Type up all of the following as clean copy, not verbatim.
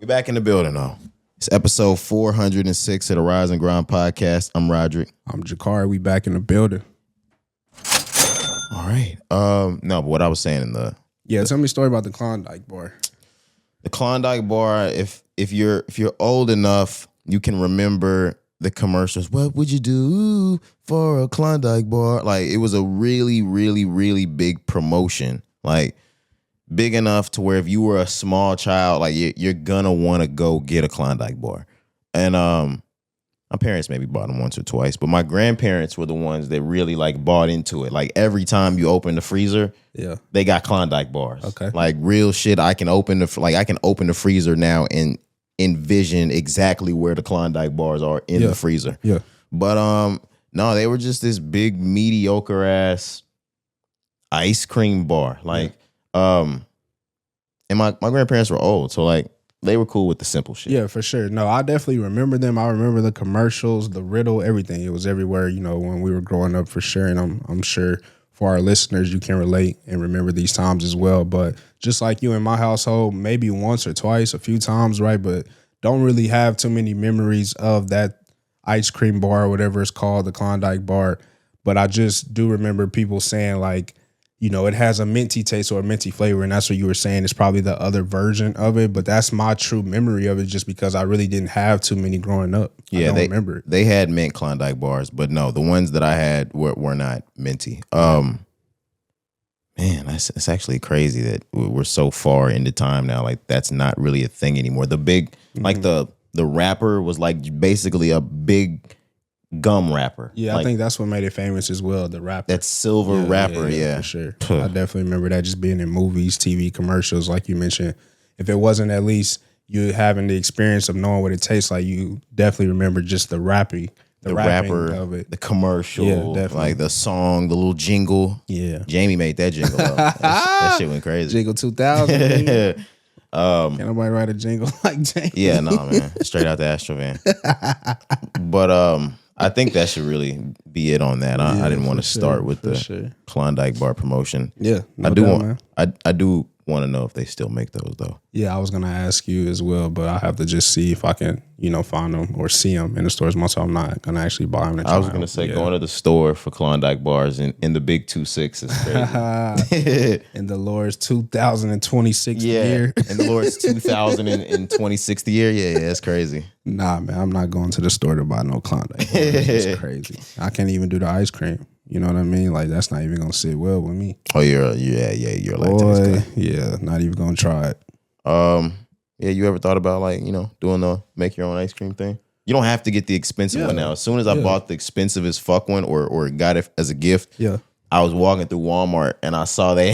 We're back in the building, though. It's episode 406 of the Rise and Grind podcast. I'm Roderick. I'm Jakari. We back in the building. All right. No, but what I was saying in the tell me a story about the Klondike bar. The Klondike bar. If you're old enough, you can remember the commercials. What would you do for a Klondike bar? Like, it was a really, really, really big promotion. Like, big enough to where if you were a small child, like you're gonna want to go get a Klondike bar. And my parents maybe bought them once or twice, but my grandparents were the ones that really like bought into it. Like every time you open the freezer, they got Klondike bars. Okay, like real shit. I can open the freezer now and envision exactly where the Klondike bars are in the freezer. Yeah, but no, they were just this big mediocre ass ice cream bar. Like. And my grandparents were old, so like they were cool with the simple shit. Yeah, for sure. No, I definitely remember them. I remember the commercials, the riddle, everything. It was everywhere, when we were growing up, for sure. And I'm sure for our listeners, you can relate and remember these times as well. But just like you in my household, maybe once or twice, a few times, right? But don't really have too many memories of that ice cream bar or whatever it's called, the Klondike bar. But I just do remember people saying like, it has a minty taste or a minty flavor, and that's what you were saying. It's probably the other version of it, but that's my true memory of it just because I really didn't have too many growing up. Yeah, I don't remember it. They had mint Klondike bars, but no, the ones that I had were not minty. Man, it's actually crazy that we're so far into time now. Like, that's not really a thing anymore. The big, like the wrapper was like basically a big gum wrapper. Yeah, like, I think that's what made it famous as well, the wrapper. That silver wrapper, yeah. For sure. I definitely remember that just being in movies, TV, commercials, like you mentioned. If it wasn't at least you having the experience of knowing what it tastes like, you definitely remember just the wrapping wrapper of it. The commercial, like the song, the little jingle. Yeah. Jamie made that jingle up. That shit went crazy. Jingle 2000. Can't nobody write a jingle like Jamie. Yeah, no, man. Straight out the Astro van. But I think that should really be it on that. I didn't want to start with the Klondike bar promotion. Yeah, I do want to know if they still make those though. Yeah, I was gonna ask you as well, but I have to just see if I can, find them or see them in the stores myself. I'm not gonna actually buy them. I was gonna say going to the store for Klondike bars in the big 2.6 is crazy. In the Lord's 2026 year. In the Lord's 2026 year. Yeah, that's crazy. Nah, man, I'm not going to the store to buy no Klondike. It's crazy. I can't even do the ice cream. You know what I mean? Like, that's not even gonna sit well with me. Oh, you're lactose guy. Yeah, not even gonna try it. Yeah, you ever thought about like, doing the make your own ice cream thing? You don't have to get the expensive one now. As soon as I bought the expensive as fuck one or got it as a gift, I was walking through Walmart and I saw they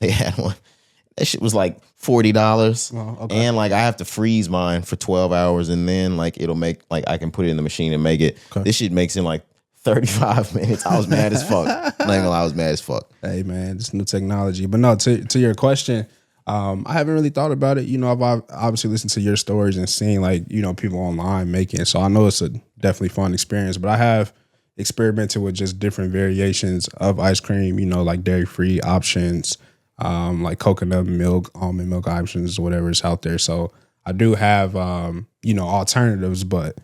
had one. That shit was like $40. Oh, okay. And like I have to freeze mine for 12 hours and then like it'll make like I can put it in the machine and make it. Okay. This shit makes in like 35 minutes. I was mad as fuck. I'm not gonna lie, I was mad as fuck. Hey man, this new technology. But no, to your question, I haven't really thought about it. I've obviously listened to your stories and seen like, people online making it. So I know it's a definitely fun experience, but I have experimented with just different variations of ice cream, like dairy-free options, like coconut milk, almond milk options, whatever is out there. So I do have, alternatives, but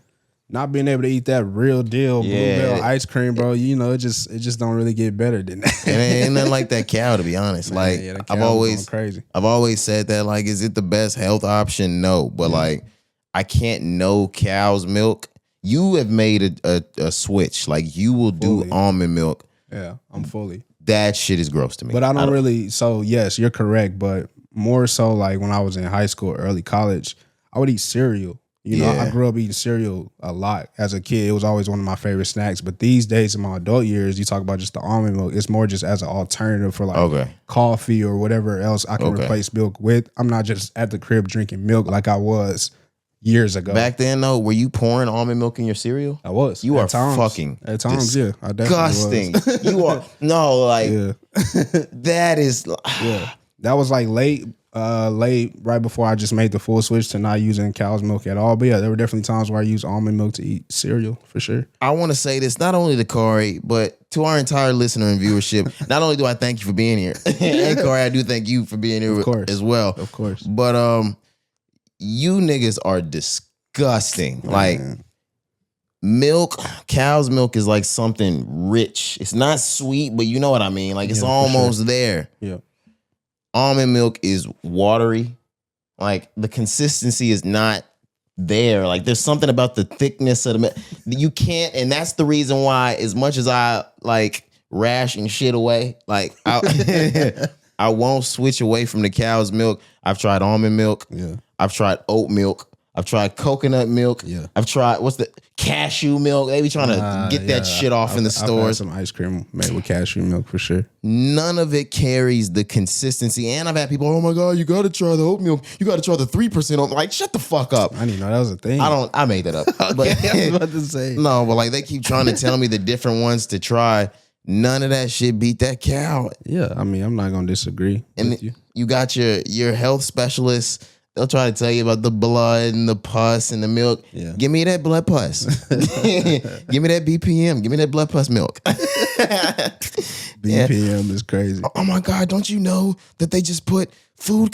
not being able to eat that real deal bluebell ice cream, bro, it just don't really get better than that. Ain't nothing like that cow, to be honest. Man, like I've always said that, like, is it the best health option? No, but like I can't know cow's milk. You have made a switch. Like you will do almond milk. Yeah, I'm fully. That shit is gross to me. But I don't really. So yes, you're correct. But more so, like when I was in high school, early college, I would eat cereal. I grew up eating cereal a lot as a kid. It was always one of my favorite snacks. But these days in my adult years, you talk about just the almond milk. It's more just as an alternative for like coffee or whatever else I can replace milk with. I'm not just at the crib drinking milk like I was years ago. Back then, though, were you pouring almond milk in your cereal? I was. You are fucking at times. Yeah, I definitely was. You are that is. Yeah, that was like late right before I just made the full switch to not using cow's milk at all. But yeah, there were definitely times where I used almond milk to eat cereal for sure. I want to say this not only to Cari, but to our entire listener and viewership. Not only do I thank you for being here, and Cari, I do thank you for being here as well. Of course. But you niggas are disgusting. Like milk, cow's milk is like something rich. It's not sweet, but you know what I mean. Like it's almost there. Yeah. Almond milk is watery. Like the consistency is not there. Like there's something about the thickness of the milk. You can't, and that's the reason why, as much as I like ration shit away, like I won't switch away from the cow's milk. I've tried almond milk. Yeah. I've tried oat milk. I've tried coconut milk. Yeah. I've tried, what's the cashew milk? They be trying to get that shit off in the I've had stores. some ice cream made with cashew milk for sure. None of it carries the consistency. And I've had people, oh my God, you got to try the oat milk. You got to try the 3% oat. Like, shut the fuck up. I didn't know that was a thing. I made that up. Okay, But, I was about to say. no, but like they keep trying to tell me the different ones to try. None of that shit beat that cow. Yeah, I mean, I'm not gonna disagree And with you. you got your health specialists. They'll try to tell you about the blood and the pus and the milk. Yeah. Give me that blood pus. Give me that BPM. Give me that blood pus milk. BPM is crazy. Oh my God, don't you know that they just put food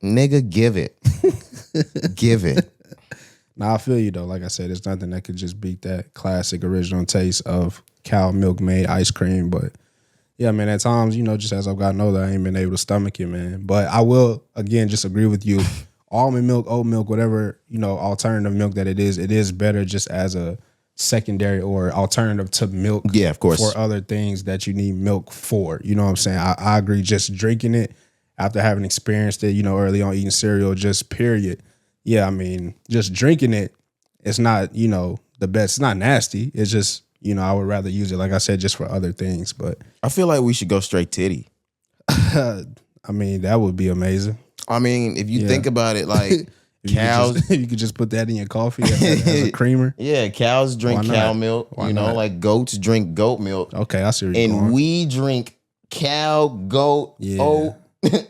Nigga, give it. Give it. Now I feel you though. Like I said, it's nothing that could just beat that classic original taste of cow milk made ice cream. But yeah, man, at times, just as I've gotten older, I ain't been able to stomach it, man. But I will, again, just agree with you. Almond milk, oat milk, whatever, alternative milk that it is better just as a secondary or alternative to milk. Yeah, of course. For other things that you need milk for. You know what I'm saying? I agree. Just drinking it after having experienced it, early on eating cereal, just period. Yeah, I mean, just drinking it, it's not, the best. It's not nasty. It's just, I would rather use it, like I said, just for other things. But I feel like we should go straight titty. I mean, that would be amazing. I mean, if you think about it, like cows. You could just put that in your coffee as a creamer. Yeah, cows drink cow milk. Why not? Like goats drink goat milk. Okay, I see where you're And going. we drink cow, goat, oat,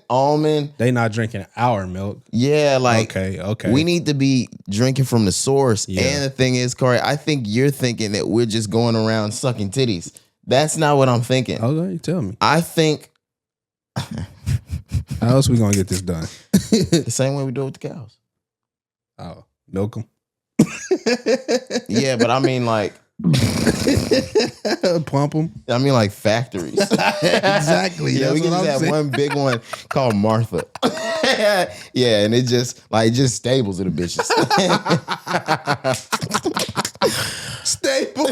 almond. They not drinking our milk. Yeah, like Okay. we need to be drinking from the source. Yeah. And the thing is, Corey, I think you're thinking that we're just going around sucking titties. That's not what I'm thinking. Okay, you tell me. I think How else we gonna get this done? the same way we do it with the cows. Oh, milk them. Yeah, but I mean like Pump them. I mean like factories. Exactly. Yeah, we can just have one big one called Martha. Yeah, and it just stables in the bitches. Staples.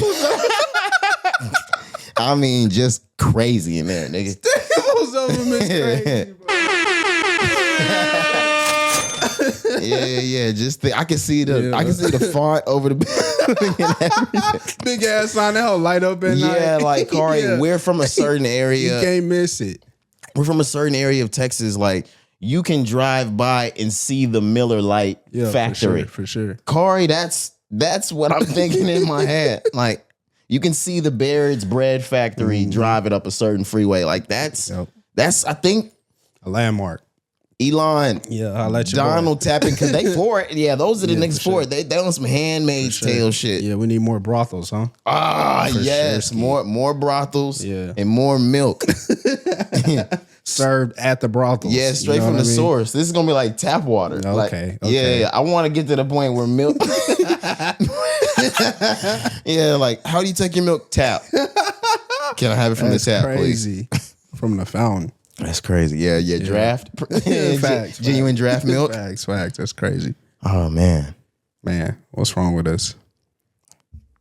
I mean, just crazy in there, nigga. Staples of them is crazy, bro. Yeah. Just I can see the font over the building. Big ass sign that'll light up at night. Yeah, like Corey, Yeah. we're from a certain area. You can't miss it. We're from a certain area of Texas. Like you can drive by and see the Miller Lite factory. For sure. Corey, that's what I'm thinking in my head. Like you can see the Baird's bread factory driving up a certain freeway. Like that's I think A landmark. Elon. Yeah, I'll let you Donald tapping because they for it. Yeah, those are the niggas for sure. it. They on some Handmaid's Tale shit. Yeah, we need more brothels, huh? Ah, For yes, sure. more brothels. Yeah. And more milk. Served at the brothels. Yeah, straight from the source. This is gonna be like tap water. Okay. Yeah. I want to get to the point where milk. Yeah, like how do you take your milk? Tap. Can I have it from the tap, crazy. From the fountain. That's crazy. Yeah. Draft. Facts. Genuine draft milk. Facts. That's crazy. Oh man. Man, what's wrong with us?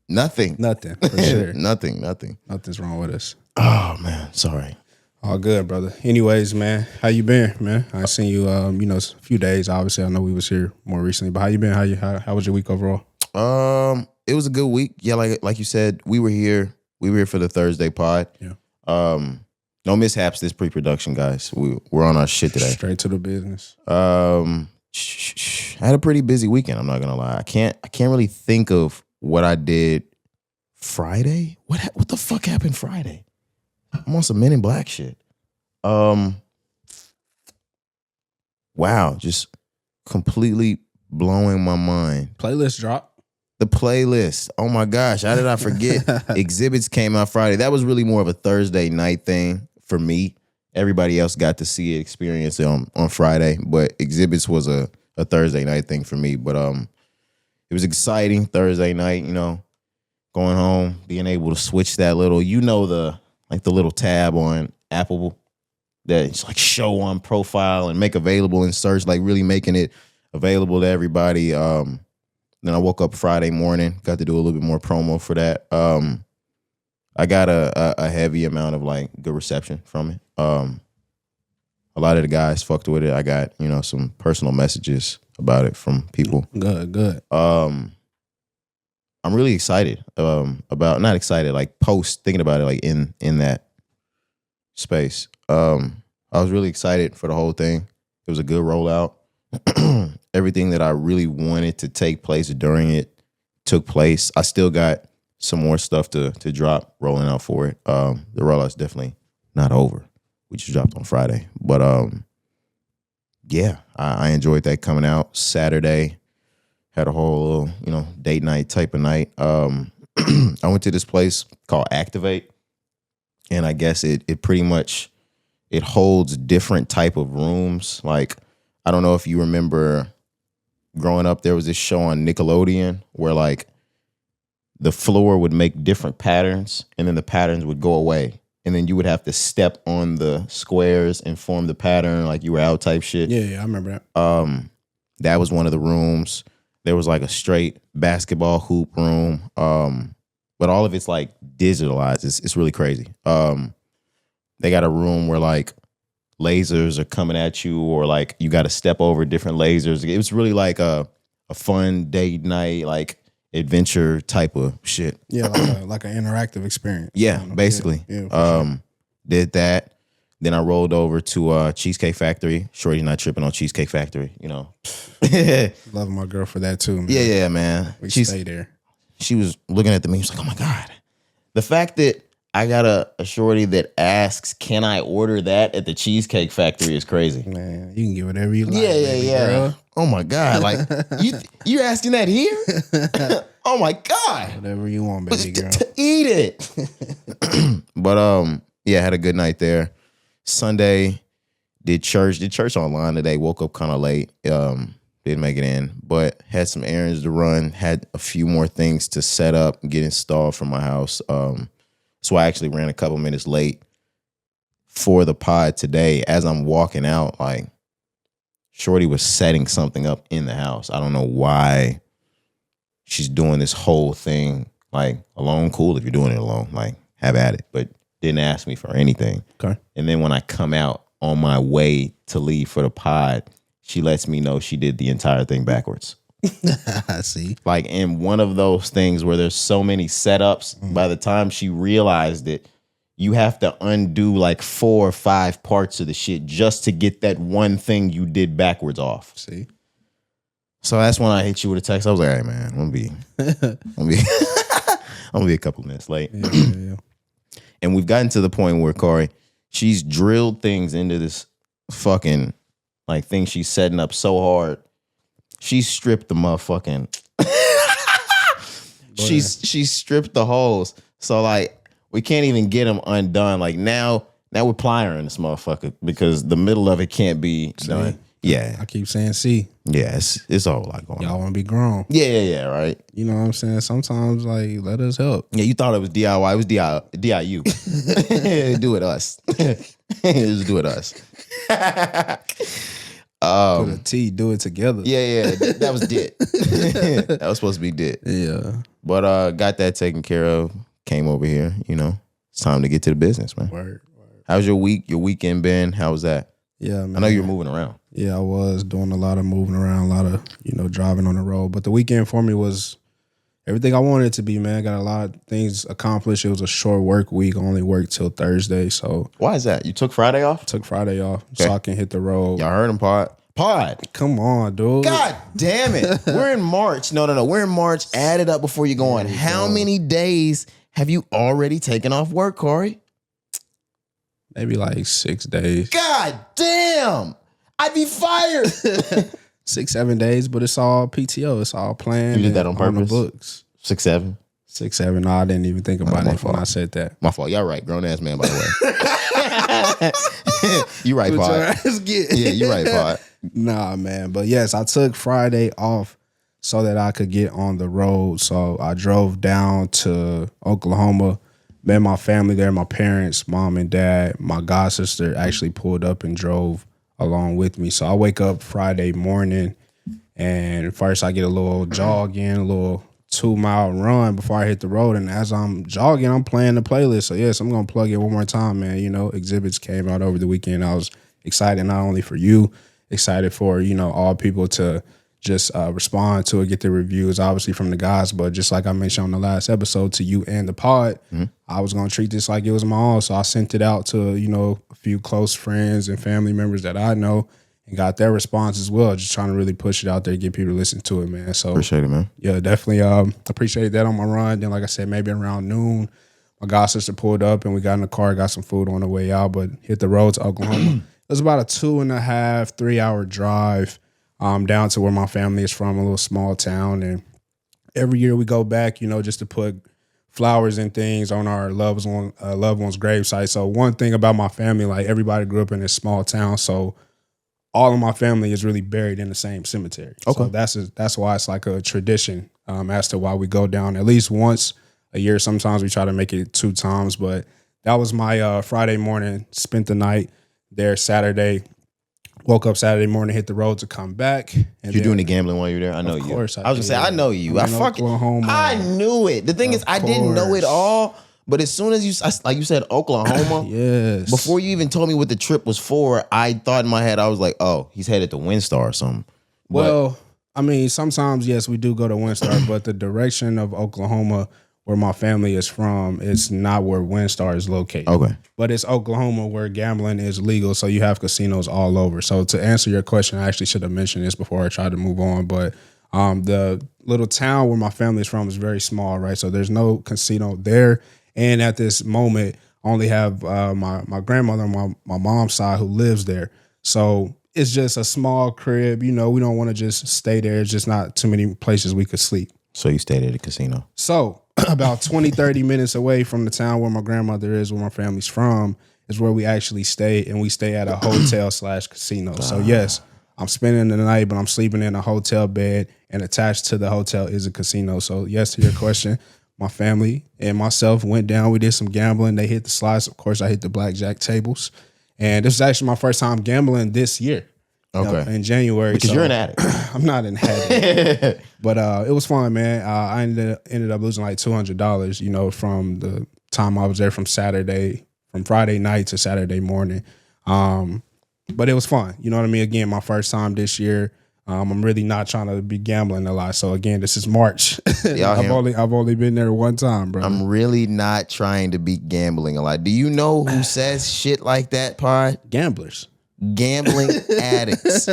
Nothing. Nothing, for sure. Nothing. Nothing's wrong with us. Oh man. Sorry. All good, brother. Anyways, man, how you been, man? I seen you, a few days. Obviously, I know we was here more recently, but how you been? How was your week overall? It was a good week. Yeah, like you said, we were here for the Thursday pod. Yeah. No mishaps this pre-production, guys. We're on our shit today. Straight to the business. I had a pretty busy weekend, I'm not gonna lie. I can't really think of what I did Friday. What the fuck happened Friday? I'm on some Men in Black shit. Wow, just completely blowing my mind. Playlist drop. The playlist. Oh my gosh, how did I forget? Exhibits came out Friday. That was really more of a Thursday night thing for me. Everybody else got to see it, experience it on Friday, but Exhibits was a a Thursday night thing for me. But it was exciting Thursday night, going home, being able to switch that little, the little tab on Apple that's like show on profile and make available in search, like really making it available to everybody. Then I woke up Friday morning, got to do a little bit more promo for that. I got a heavy amount of like good reception from it. A lot of the guys fucked with it. I got, some personal messages about it from people. Good. I'm really excited not excited, like thinking about it like in that space. I was really excited for the whole thing. It was a good rollout. Everything that I really wanted to take place during it took place. I still got some more stuff to drop rolling out for it. The rollout's definitely not over. We just dropped on Friday. But yeah, I enjoyed that coming out. Saturday, had a whole little, date night type of night. I went to this place called Activate, and I guess it pretty much it holds different type of rooms. Like, I don't know if you remember growing up, there was this show on Nickelodeon where like the floor would make different patterns and then the patterns would go away. And then you would have to step on the squares and form the pattern like you were out type shit. Yeah, I remember that. That was one of the rooms. There was like a straight basketball hoop room. But all of it's like digitalized. It's really crazy. They got a room where like lasers are coming at you, or like you got to step over different lasers. It was really like a fun date night, like adventure type of shit. Yeah, like an interactive experience. Yeah, basically. Yeah, sure. Did that. Then I rolled over to Cheesecake Factory. Shorty's not tripping on Cheesecake Factory, Love my girl for that too, man. Yeah, man. We stay there. She was looking at me. She was like, oh my God. The fact that I got a shorty that asks, can I order that at the Cheesecake Factory is crazy. Man, you can get whatever you like. Yeah. Girl. Oh my God. Like, you asking that here? Oh my God. Whatever you want, baby girl. Eat it. But yeah, had a good night there. Sunday, did church online today. Woke up kind of late. Didn't make it in, but had some errands to run. Had a few more things to set up and get installed for my house. So I actually ran a couple minutes late for the pod today. As I'm walking out, like, shorty was setting something up in the house. I don't know why she's doing this whole thing, like, alone. Cool if you're doing it alone, like, have at it. But didn't ask me for anything. Okay. And then when I come out on my way to leave for the pod, she lets me know she did the entire thing backwards. I see. Like, in one of those things where there's so many setups, by the time she realized it, you have to undo like 4 or 5 parts of the shit just to get that one thing you did backwards off. See? So that's when I hit you with a text. I was like, hey man, I'm gonna be a couple minutes late. Yeah. And we've gotten to the point where Cari, she's drilled things into this fucking like thing she's setting up so hard. She stripped the motherfucking she's stripped the holes. So like we can't even get them undone. Like now we're pliering this motherfucker because the middle of it can't be done. Yeah. I keep saying see. Yeah, it's a whole lot going on. Y'all want to be grown. Yeah, right. You know what I'm saying? Sometimes like let us help. Yeah, you thought it was DIY. It was DIU. Do it us. Just do it us. Put a T, do it together. Yeah, that was dit. That was supposed to be dit. Yeah. But got that taken care of. Came over here, It's time to get to the business, man. Word. How's your weekend been? How was that? Yeah, man. I know you're moving around. Yeah, I was doing a lot of moving around, a lot of, driving on the road. But the weekend for me was everything I wanted it to be, man. Got a lot of things accomplished. It was a short work week. I only worked till Thursday. So why is that? You took Friday off? Took Friday off so I can hit the road. Y'all heard him, Pod. Come on, dude. God damn it. We're in March. No. We're in March. Add it up before you go on. How many days have you already taken off work, Cari? Maybe like 6 days. God damn. I'd be fired. 6-7 days, but it's all PTO. It's all planned. You did that on purpose? On the books. 6-7? 6-7. No, I didn't even think about it when I said that. My fault. Y'all right. Grown ass man, by the way. You right, What your Pod. ass get. Yeah, you right, Pod. Nah, man. But yes, I took Friday off so that I could get on the road. So I drove down to Oklahoma, met my family there, my parents, mom and dad. My god sister actually pulled up and drove along with me. So I wake up Friday morning, and first I get a little jog in, a little 2-mile run before I hit the road. And as I'm jogging, I'm playing the playlist. So yes, I'm gonna plug it one more time, man. You know, Exhibits came out over the weekend. I was excited not only for you, excited for, you know, all people to just respond to it, get the reviews, obviously from the guys. But just like I mentioned on the last episode to you and the pod, I was going to treat this like it was my own. So I sent it out to, you know, a few close friends and family members that I know and got their response as well. Just trying to really push it out there, get people to listen to it, man. So Appreciate it, man. yeah, definitely appreciate that on my run. Then, like I said, maybe around noon, my god sister pulled up and we got in the car, got some food on the way out, but hit the road to Oklahoma. It was about a 2.5, 3-hour drive down to where my family is from, a little small town. And every year we go back, you know, just to put flowers and things on our loved ones' gravesite. So one thing about my family, like everybody grew up in this small town, so all of my family is really buried in the same cemetery. Okay. So that's why it's like a tradition as to why we go down at least once a year. Sometimes we try to make it 2 times, but that was my Friday morning. Spent the night there Saturday. Woke up Saturday morning, hit the road to come back. And You're doing the gambling while you're there? I know you. Of course I was going to say, I know you. I knew it. The thing is, I didn't know it all. But as soon as like you said, Oklahoma, yes. Before you even told me what the trip was for, I thought in my head, I was like, oh, he's headed to Windstar or something. Well, I mean, sometimes, yes, we do go to Windstar, but the direction of Oklahoma, where my family is from, is not where Windstar is located. Okay. But it's Oklahoma where gambling is legal, so you have casinos all over. So to answer your question, I actually should have mentioned this before I tried to move on, but the little town where my family is from is very small, right? So there's no casino there. And at this moment, I only have my grandmother on my mom's side who lives there. So it's just a small crib. You know, we don't want to just stay there. It's just not too many places we could sleep. So you stayed at a casino? So about 20, 30 minutes away from the town where my grandmother is, where my family's from, is where we actually stay. And we stay at a hotel/casino. So yes, I'm spending the night, but I'm sleeping in a hotel bed. And attached to the hotel is a casino. So yes, to your question, my family and myself went down. We did some gambling. They hit the slots. Of course, I hit the blackjack tables. And this is actually my first time gambling this year. Okay. In January. Because you're an addict. I'm not an addict. But it was fun, man. I ended up losing like $200, you know, from the time I was there from Friday night to Saturday morning. But it was fun. You know what I mean? Again, my first time this year. I'm really not trying to be gambling a lot. So again, this is March. I've only been there one time, bro. I'm really not trying to be gambling a lot. Do you know who says shit like that, Pod? Gamblers. Gambling addicts.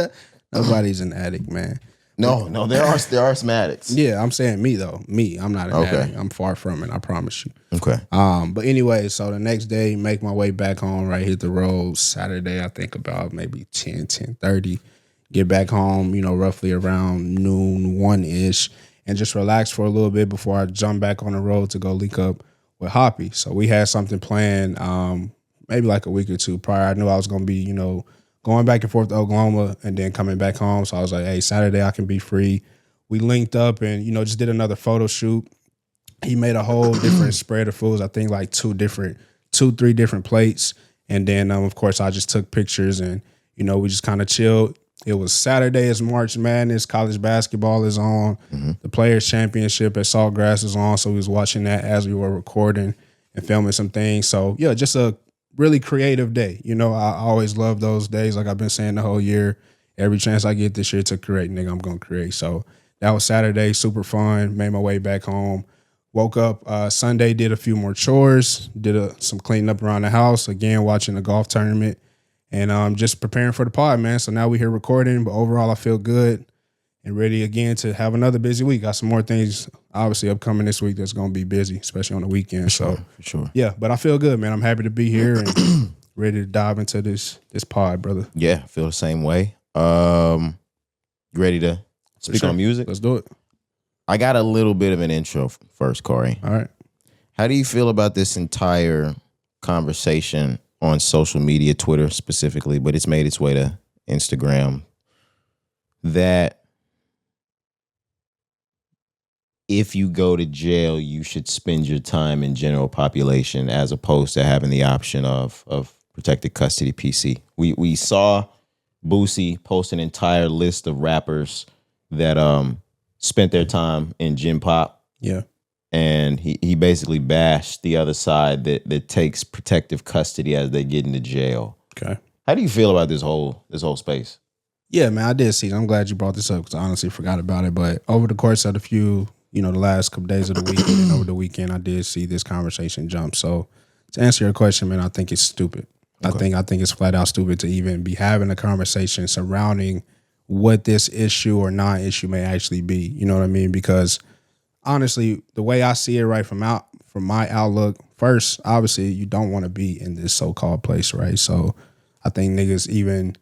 Nobody's an addict, man. No, there are some addicts. Yeah, I'm saying me though. I'm not an addict. I'm far from it, I promise you. Okay. But anyway, so the next day, make my way back home, right? Hit the road Saturday, I think about maybe 10:30. Get back home, you know, roughly around noon, 1-ish, and just relax for a little bit before I jump back on the road to go link up with Hoppy. So we had something planned maybe like a week or 2 prior. I knew I was going to be, you know, going back and forth to Oklahoma and then coming back home. So I was like, hey, Saturday I can be free. We linked up and, you know, just did another photo shoot. He made a whole different spread of foods. I think like 3 different plates. And then, of course, I just took pictures and, you know, we just kind of chilled. It was Saturday. It's March Madness. College basketball is on. Mm-hmm. The Players Championship at Saltgrass is on. So we was watching that as we were recording and filming some things. So, yeah, just a really creative day. You know, I always love those days. Like I've been saying the whole year, every chance I get this year to create, nigga, I'm going to create. So that was Saturday. Super fun. Made my way back home. Woke up Sunday, did a few more chores, did some cleaning up around the house. Again, watching the golf tournament. And just preparing for the pod, man. So now we're here recording, but overall I feel good and ready again to have another busy week. Got some more things obviously upcoming this week that's going to be busy, especially on the weekend. For sure. Yeah, but I feel good, man. I'm happy to be here and ready to dive into this pod, brother. Yeah, I feel the same way. You ready to speak on music? Let's do it. I got a little bit of an intro first, Corey. All right. How do you feel about this entire conversation on social media, Twitter specifically, but it's made its way to Instagram, that if you go to jail, you should spend your time in general population as opposed to having the option of protected custody PC. We saw Boosie post an entire list of rappers that spent their time in Gen Pop. Yeah. And he basically bashed the other side that takes protective custody as they get into jail. Okay. How do you feel about this whole space? Yeah, man, I did see it. I'm glad you brought this up because I honestly forgot about it. But over the course of the last couple days of the week and over the weekend, I did see this conversation jump. So to answer your question, man, I think it's stupid. Okay. I think it's flat out stupid to even be having a conversation surrounding what this issue or non-issue may actually be. You know what I mean? Because honestly, the way I see it right from my outlook, first, obviously, you don't want to be in this so-called place, right? So I think niggas even,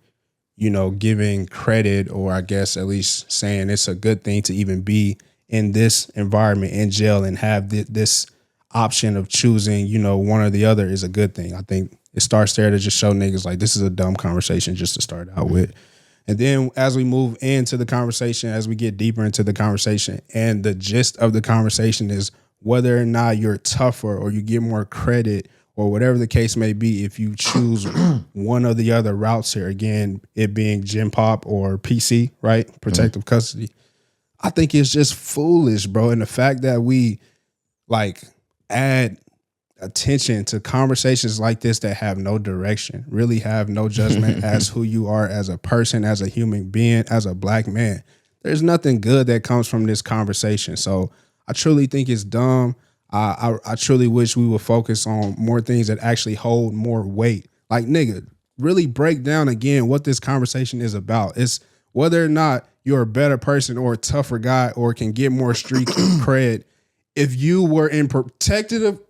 giving credit, or I guess at least saying it's a good thing to even be in this environment in jail and have this option of choosing, one or the other is a good thing. I think it starts there to just show niggas like this is a dumb conversation just to start out with. And then as we move into the conversation, as we get deeper into the conversation, and the gist of the conversation is whether or not you're tougher or you get more credit or whatever the case may be, if you choose one of the other routes here, again, it being Gen Pop or PC, right? Protective custody. I think it's just foolish, bro. And the fact that we add attention to conversations like this that have no direction, really have no judgment as who you are as a person, as a human being, as a black man. There's nothing good that comes from this conversation. So I truly think it's dumb. I truly wish we would focus on more things that actually hold more weight. Like, nigga, really break down again what this conversation is about. It's whether or not you're a better person or a tougher guy or can get more street cred if you were in protective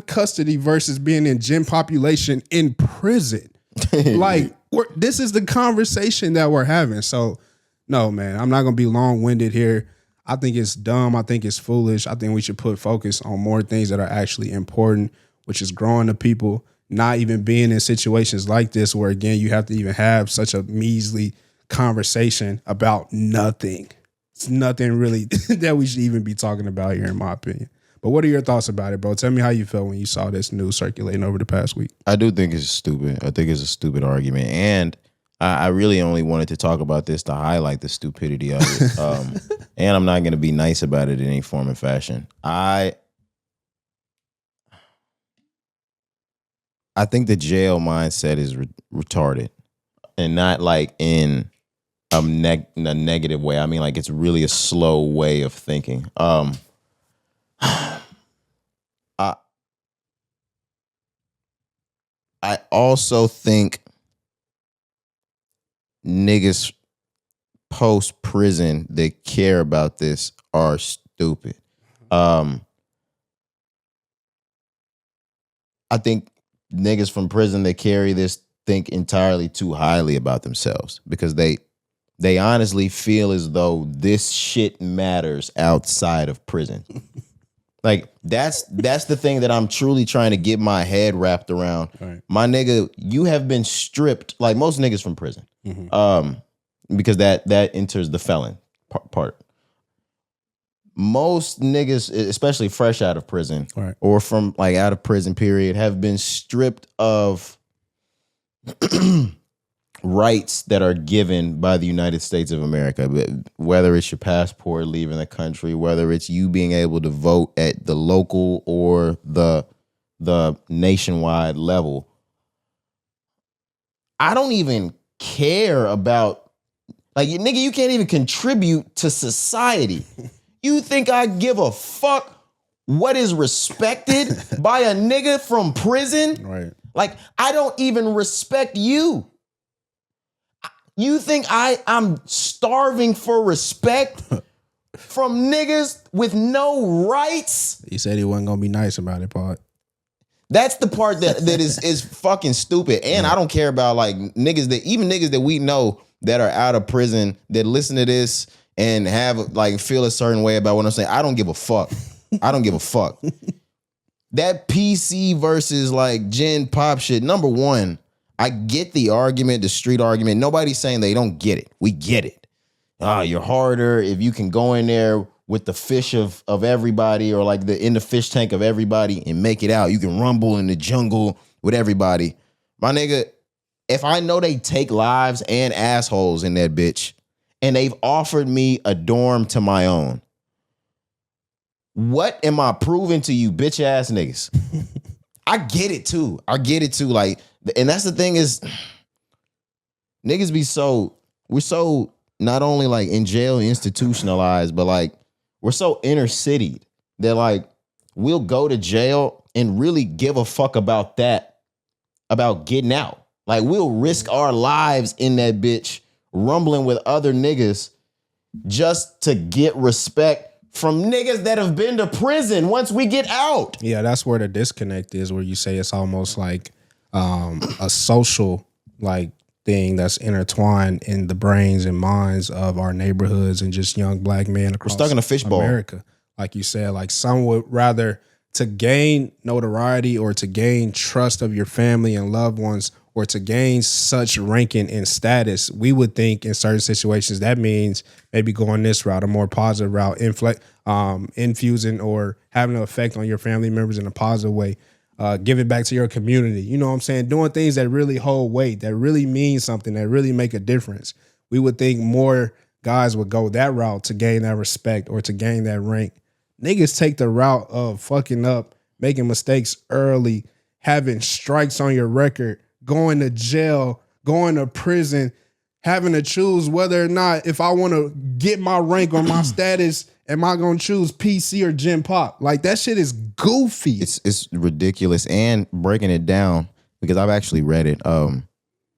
custody versus being in gen population in prison. This is the conversation that we're having. So, no, man, I'm not going to be long-winded here. I think it's dumb. I think it's foolish. I think we should put focus on more things that are actually important, which is growing the people, not even being in situations like this where, again, you have to even have such a measly conversation about nothing. It's nothing really that we should even be talking about here, in my opinion. But what are your thoughts about it, bro? Tell me how you felt when you saw this news circulating over the past week. I do think it's stupid. I think it's a stupid argument. And I really only wanted to talk about this to highlight the stupidity of it. And I'm not going to be nice about it in any form and fashion. I think the jail mindset is retarded, and not like in a negative way. I mean, like, it's really a slow way of thinking. I also think niggas post prison that care about this are stupid. I think niggas from prison that carry this think entirely too highly about themselves because they honestly feel as though this shit matters outside of prison. Like, that's the thing that I'm truly trying to get my head wrapped around. Right. My nigga, you have been stripped, like most niggas from prison, because that enters the felon part. Most niggas, especially fresh out of prison, right, or from like out of prison period, have been stripped of rights that are given by the United States of America, whether it's your passport leaving the country, whether it's you being able to vote at the local or the nationwide level. I don't even care about, like, nigga, you can't even contribute to society. You think I give a fuck what is respected by a nigga from prison? Right. Like, I don't even respect you. You think I'm starving for respect from niggas with no rights? He said he wasn't gonna be nice about it, part. That's the part that is fucking stupid. And I don't care about like niggas that we know that are out of prison that listen to this and have like feel a certain way about what I'm saying. I don't give a fuck. I don't give a fuck. that PC versus like Gen Pop shit. Number one, I get the argument, the street argument. Nobody's saying they don't get it. We get it. You're harder if you can go in there with the fish of everybody, or like in the fish tank of everybody and make it out. You can rumble in the jungle with everybody. My nigga, if I know they take lives and assholes in that bitch, and they've offered me a dorm to my own, what am I proving to you, bitch ass niggas? I get it too. Like, and that's the thing is, niggas we're so not only like in jail institutionalized, but like we're so inner city that like we'll go to jail and really give a fuck about that, about getting out. Like we'll risk our lives in that bitch rumbling with other niggas just to get respect from niggas that have been to prison once we get out. Yeah, that's where the disconnect is, where you say it's almost like a social like thing that's intertwined in the brains and minds of our neighborhoods and just young black men across We're stuck in a fishbowl. America. Like you said, like some would rather to gain notoriety or to gain trust of your family and loved ones or to gain such ranking and status, we would think in certain situations that means maybe going this route, a more positive route, infusing or having an effect on your family members in a positive way. Give it back to your community. You know what I'm saying? Doing things that really hold weight, that really mean something, that really make a difference. We would think more guys would go that route to gain that respect or to gain that rank. Niggas take the route of fucking up, making mistakes early, having strikes on your record, going to jail, going to prison, having to choose whether or not if I want to get my rank or my status, am I going to choose PC or Gen Pop? Like that shit is goofy. It's ridiculous. And breaking it down, because I've actually read it.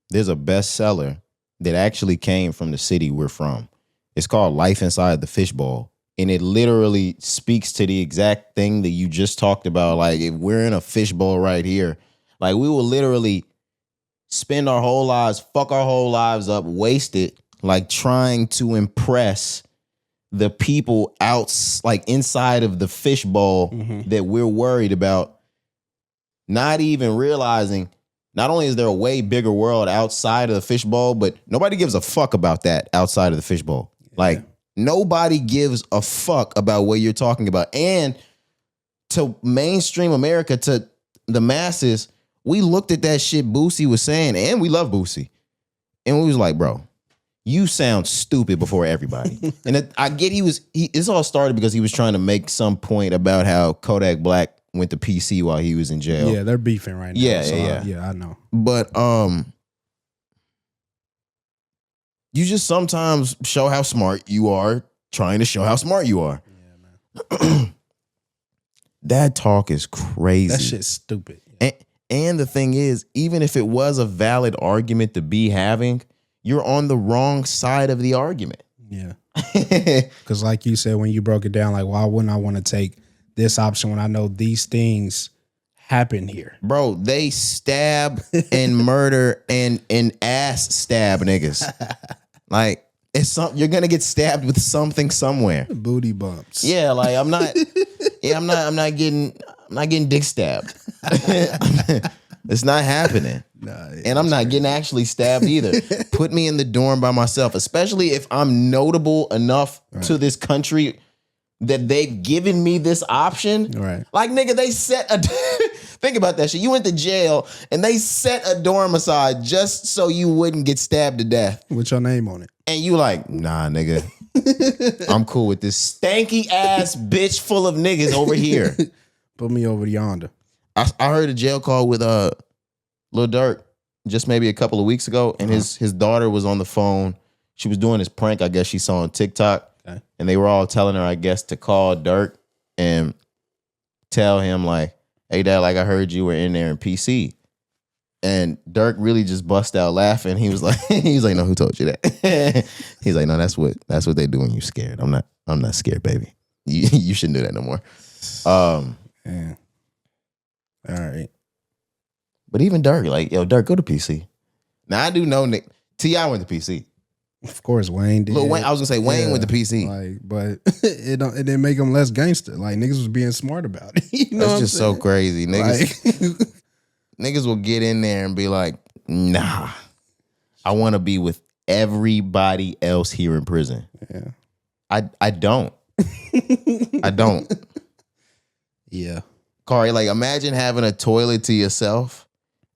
There's a bestseller that actually came from the city we're from. It's called Life Inside the Fishbowl. And it literally speaks to the exact thing that you just talked about. Like if we're in a fishbowl right here, like we will literally spend our whole lives, fuck our whole lives up, waste it, like trying to impress the people out, like inside of the fishbowl that we're worried about, not even realizing not only is there a way bigger world outside of the fishbowl, but nobody gives a fuck about that outside of the fishbowl. Yeah. Like nobody gives a fuck about what you're talking about. And to mainstream America, to the masses, we looked at that shit Boosie was saying, and we love Boosie. And we was like, bro, you sound stupid before everybody. And I get this all started because he was trying to make some point about how Kodak Black went to PC while he was in jail. Yeah, they're beefing right now. Yeah, so yeah. I know. But you just sometimes show how smart you are, trying to show how smart you are. Yeah, man. That talk is crazy. That shit's stupid. And the thing is, even if it was a valid argument to be having, you're on the wrong side of the argument. Yeah. Because like you said, when you broke it down, like, why wouldn't I want to take this option when I know these things happen here? Bro, they stab and murder and ass stab niggas. Like, you're going to get stabbed with something somewhere. Booty bumps. Yeah, like I'm not getting dick stabbed. It's not happening. And I'm not getting actually stabbed either. Put me in the dorm by myself, especially if I'm notable enough to this country that they've given me this option. Right. Like, nigga, they set a... Think about that shit. You went to jail and they set a dorm aside just so you wouldn't get stabbed to death. With your name on it. And you like, nah, nigga. I'm cool with this stanky ass bitch full of niggas over here. Put me over yonder. I heard a jail call with Lil Durk just maybe a couple of weeks ago, and his daughter was on the phone. She was doing this prank, I guess she saw on TikTok, and they were all telling her, I guess, to call Durk and tell him like, hey, Dad, like I heard you were in there in PC. And Durk really just bust out laughing. He was like, no, who told you that? He's like, no, that's what they do when you're scared. I'm not scared, baby. You shouldn't do that no more. Yeah. All right. But even Durk, like, yo, Durk, go to PC. Now I do know Nick T.I. went to PC. Of course, Wayne did. Lil Wayne, I was gonna say Wayne with the PC. Like, but it didn't make him less gangster. Like niggas was being smart about it. You know That's just so crazy. Niggas, Like, niggas will get in there and be like, nah, I want to be with everybody else here in prison. yeah. I don't. I don't. Yeah. Cari, like imagine having a toilet to yourself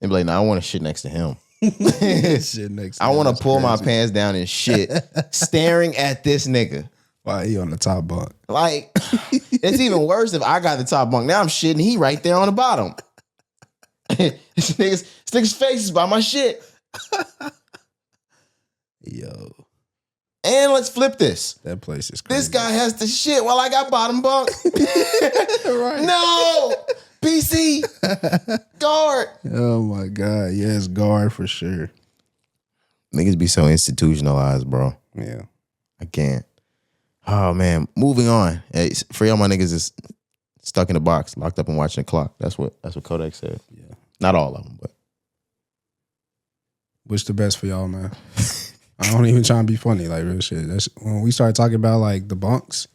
and be like, nah, I want to shit next to him. Shit next I want to pull my pants down and shit, staring at this nigga. Why he on the top bunk? Like, it's even worse if I got the top bunk. Now I'm shitting, he right there on the bottom. This nigga's face is by my shit. Yo, And let's flip this. that place is crazy. This guy has to shit while I got bottom bunk. Right. No! PC! Guard! Oh my God. Yes, guard for sure. Niggas be so institutionalized, bro. Yeah. I can't. Oh, man. Moving on. Hey, for y'all my niggas is stuck in the box, locked up and watching the clock. That's what Kodak said. Yeah. Not all of them, but. Wish the best for y'all, man. I don't even try to be funny, like real shit. That's when we started talking about like the bunks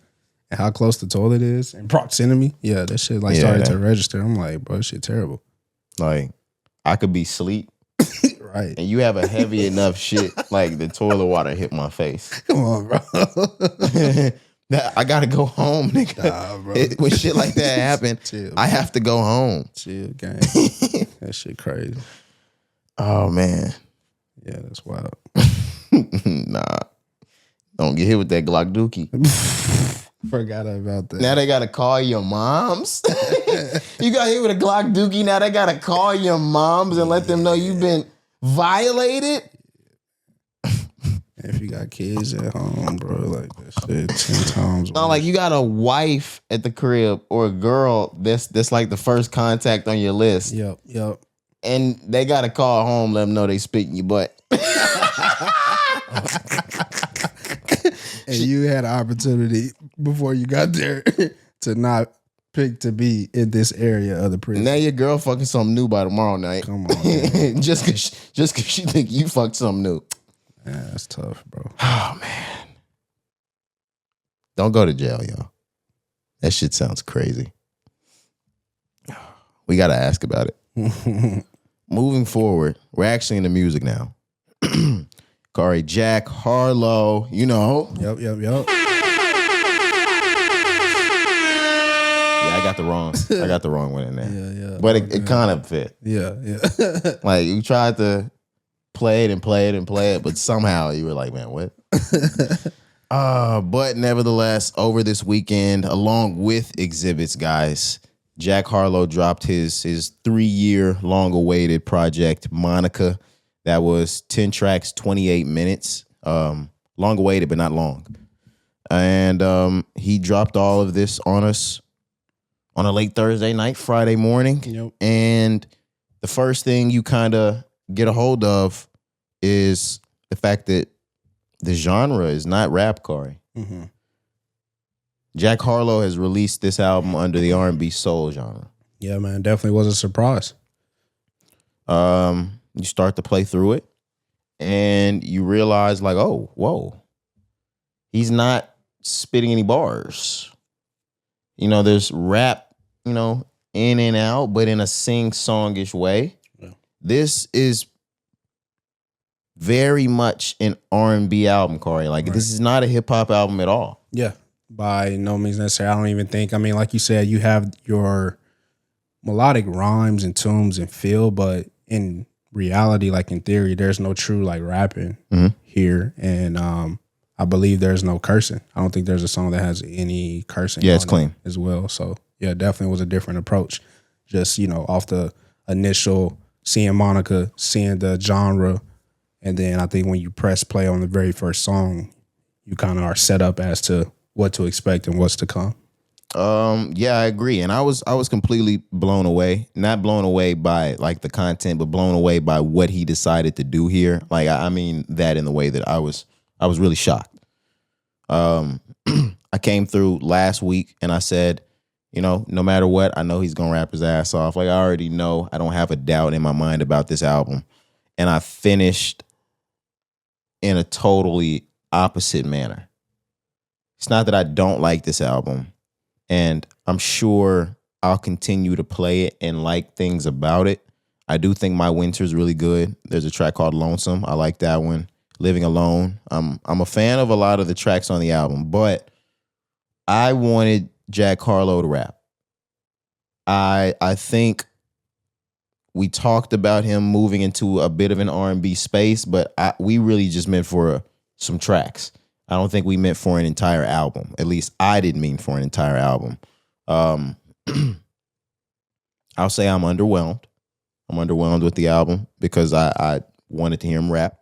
and how close the toilet is and proximity. Yeah, that shit like started to register. I'm like, bro, this shit terrible. Like, I could be asleep. Right. And you have a heavy enough shit, like the toilet water hit my face. Come on, bro. I gotta go home, nigga. Nah, bro. When shit like that happen, Chill, I have to go home. Chill, gang. That shit crazy. Oh man. Yeah, that's wild. Nah. Don't get hit with that Glock dookie. Forgot about that. Now they gotta call your moms. You got hit with a Glock dookie, now they gotta call your moms and let them know you've been violated. If you got kids at home, bro, like that shit 10 times. No, like you got a wife at the crib or a girl that's like the first contact on your list. Yep. And they gotta call home, let them know they spit in your butt. And you had an opportunity before you got there to not pick to be in this area of the prison. Now your girl fucking something new by tomorrow night. Come on, man. just cause she think you fucked something new. Yeah, that's tough, bro. Oh man. Don't go to jail, y'all. That shit sounds crazy. We gotta ask about it. Moving forward, we're actually into music now. Cari, Jack Harlow, you know. Yep. Yeah, I got the wrong one in there. Yeah. But it kind of fit. Yeah. Like you tried to play it, but somehow you were like, man, what? But nevertheless, over this weekend, along with exhibits, guys, Jack Harlow dropped his 3-year long-awaited project, Monica. That was 10 tracks, 28 minutes. Long-awaited, but not long. And he dropped all of this on us on a late Thursday night, Friday morning. Yep. And the first thing you kind of get a hold of is the fact that the genre is not rap, Cari. Mm-hmm. Jack Harlow has released this album under the R&B soul genre. Yeah, man, definitely was a surprise. You start to play through it and you realize like, oh, whoa, he's not spitting any bars. You know, there's rap, you know, in and out, but in a sing-songish way. Yeah. This is very much an R&B album, Cari. Like, right. This is not a hip-hop album at all. Yeah, by no means necessary. I don't even think, I mean, like you said, you have your melodic rhymes and tunes and feel, but in reality, like in theory, there's no true like rapping here. And I believe there's no cursing. I don't think there's a song that has any cursing. Yeah, it's clean as well. So yeah, definitely was a different approach. Just, you know, off the initial seeing Monica, seeing the genre, and then I think when you press play on the very first song, you kind of are set up as to what to expect and what's to come. Yeah, I agree. And I was completely blown away. Not blown away by like the content, but blown away by what he decided to do here. Like, I mean that in the way that I was really shocked. I came through last week and I said, you know, no matter what, I know he's gonna rap his ass off. Like, I already know, I don't have a doubt in my mind about this album. And I finished in a totally opposite manner. It's not that I don't like this album, and I'm sure I'll continue to play it and like things about it. I do think My Winter's really good. There's a track called Lonesome. I like that one. Living Alone. I'm a fan of a lot of the tracks on the album, but I wanted Jack Harlow to rap. I think we talked about him moving into a bit of an R&B space, but we really just meant for some tracks. I don't think we meant for an entire album. At least I didn't mean for an entire album. I'll say I'm underwhelmed. I'm underwhelmed with the album because I wanted to hear him rap.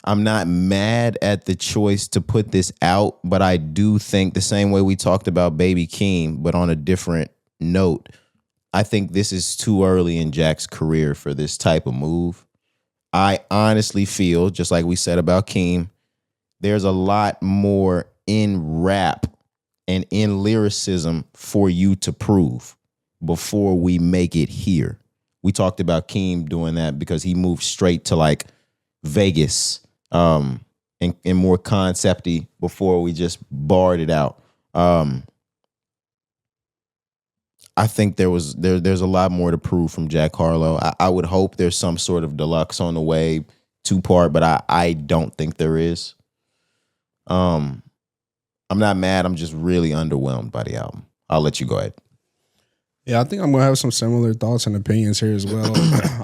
I'm not mad at the choice to put this out, but I do think the same way we talked about Baby Keem, but on a different note, I think this is too early in Jack's career for this type of move. I honestly feel, just like we said about Keem, there's a lot more in rap and in lyricism for you to prove before we make it here. We talked about Keem doing that because he moved straight to like Vegas and more concepty before we just barred it out. I think there's a lot more to prove from Jack Harlow. I would hope there's some sort of deluxe on the way, 2-part, but I don't think there is. I'm not mad. I'm just really underwhelmed by the album. I'll let you go ahead. Yeah, I think I'm going to have some similar thoughts and opinions here as well.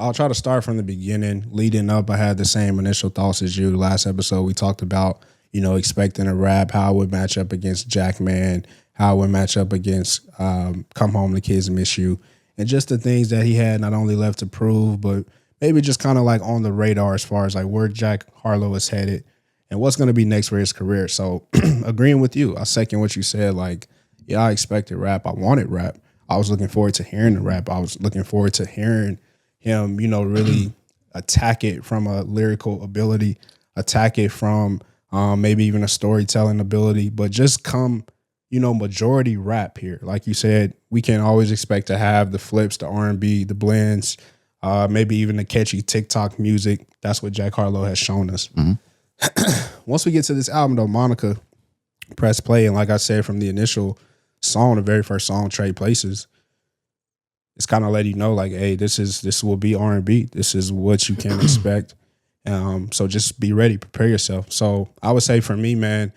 I'll try to start from the beginning. Leading up, I had the same initial thoughts as you. Last episode, we talked about, expecting a rap, how it would match up against Jackman, how it would match up against Come Home, the Kids Miss You, and just the things that he had not only left to prove, but maybe just kind of like on the radar as far as like where Jack Harlow is headed and what's going to be next for his career. So agreeing with you, I second what you said. Like, yeah, I expected rap. I wanted rap. I was looking forward to hearing the rap. I was looking forward to hearing him, really attack it from a lyrical ability, attack it from maybe even a storytelling ability, but just come, majority rap here. Like you said, we can't always expect to have the flips, the R&B, the blends, maybe even the catchy TikTok music. That's what Jack Harlow has shown us. Mm-hmm. Once we get to this album, though, Monica, press play, and like I said from the initial song, the very first song, Trade Places, it's kind of letting you know, like, hey, this will be R&B. This is what you can expect. So just be ready, prepare yourself. So I would say for me, man,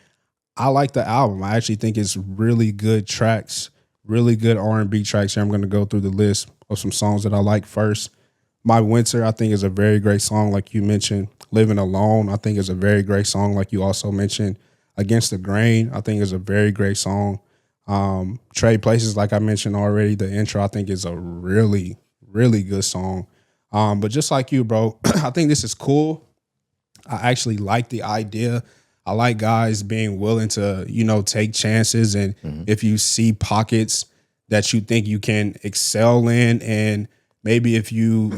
I like the album. I actually think it's really good tracks, really good R&B tracks. Here I'm going to go through the list of some songs that I like first. My Winter, I think, is a very great song, like you mentioned. Living Alone, I think, is a very great song, like you also mentioned. Against the Grain, I think, is a very great song. Trade Places, like I mentioned already, the intro, I think, is a really, really good song. But just like you, bro, I think this is cool. I actually like the idea. I like guys being willing to, take chances. And if you see pockets that you think you can excel in, and maybe if you,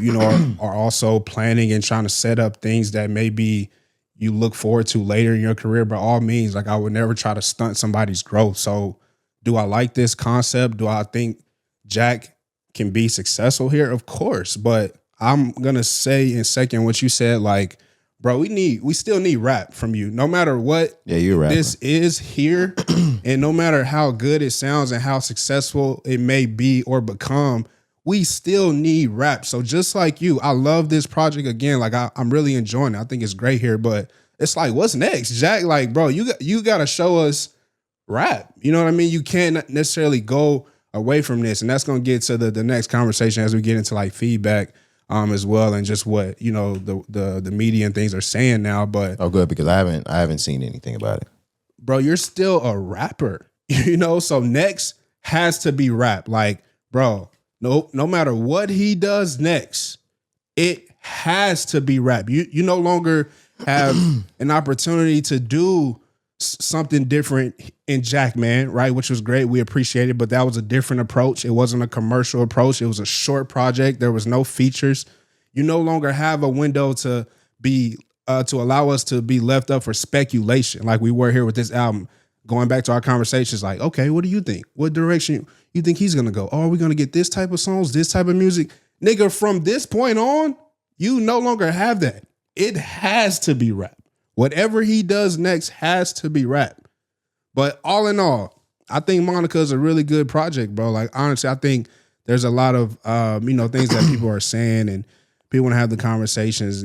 are also planning and trying to set up things that maybe you look forward to later in your career, by all means, like I would never try to stunt somebody's growth. So do I like this concept? Do I think Jack can be successful here? Of course. But I'm going to say in second what you said, like, bro, we still need rap from you. No matter what this is here, and no matter how good it sounds and how successful it may be or become, we still need rap. So just like you, I love this project again. Like I'm really enjoying it. I think it's great here, but it's like, what's next, Jack? Like, bro, you got to show us rap. You know what I mean? You can't necessarily go away from this, and that's going to get to the next conversation as we get into like feedback as well, and just what the media and things are saying now. But good, because I haven't seen anything about it, bro. You're still a rapper, so next has to be rap. Like, bro, no matter what he does next, it has to be rap. You no longer have an opportunity to do something different in Jack, man, right? Which was great. We appreciate it, but that was a different approach. It wasn't a commercial approach. It was a short project. There was no features. You no longer have a window to be to allow us to be left up for speculation, like we were here with this album. Going back to our conversations, like, okay, what do you think? What direction you think he's gonna go? Oh, are we gonna get this type of songs, this type of music? Nigga, from this point on, you no longer have that. it has to be rap. Whatever he does next has to be rap. But all in all, I think Monica is a really good project, bro. Like, honestly, I think there's a lot of, things that people are saying and people want to have the conversations.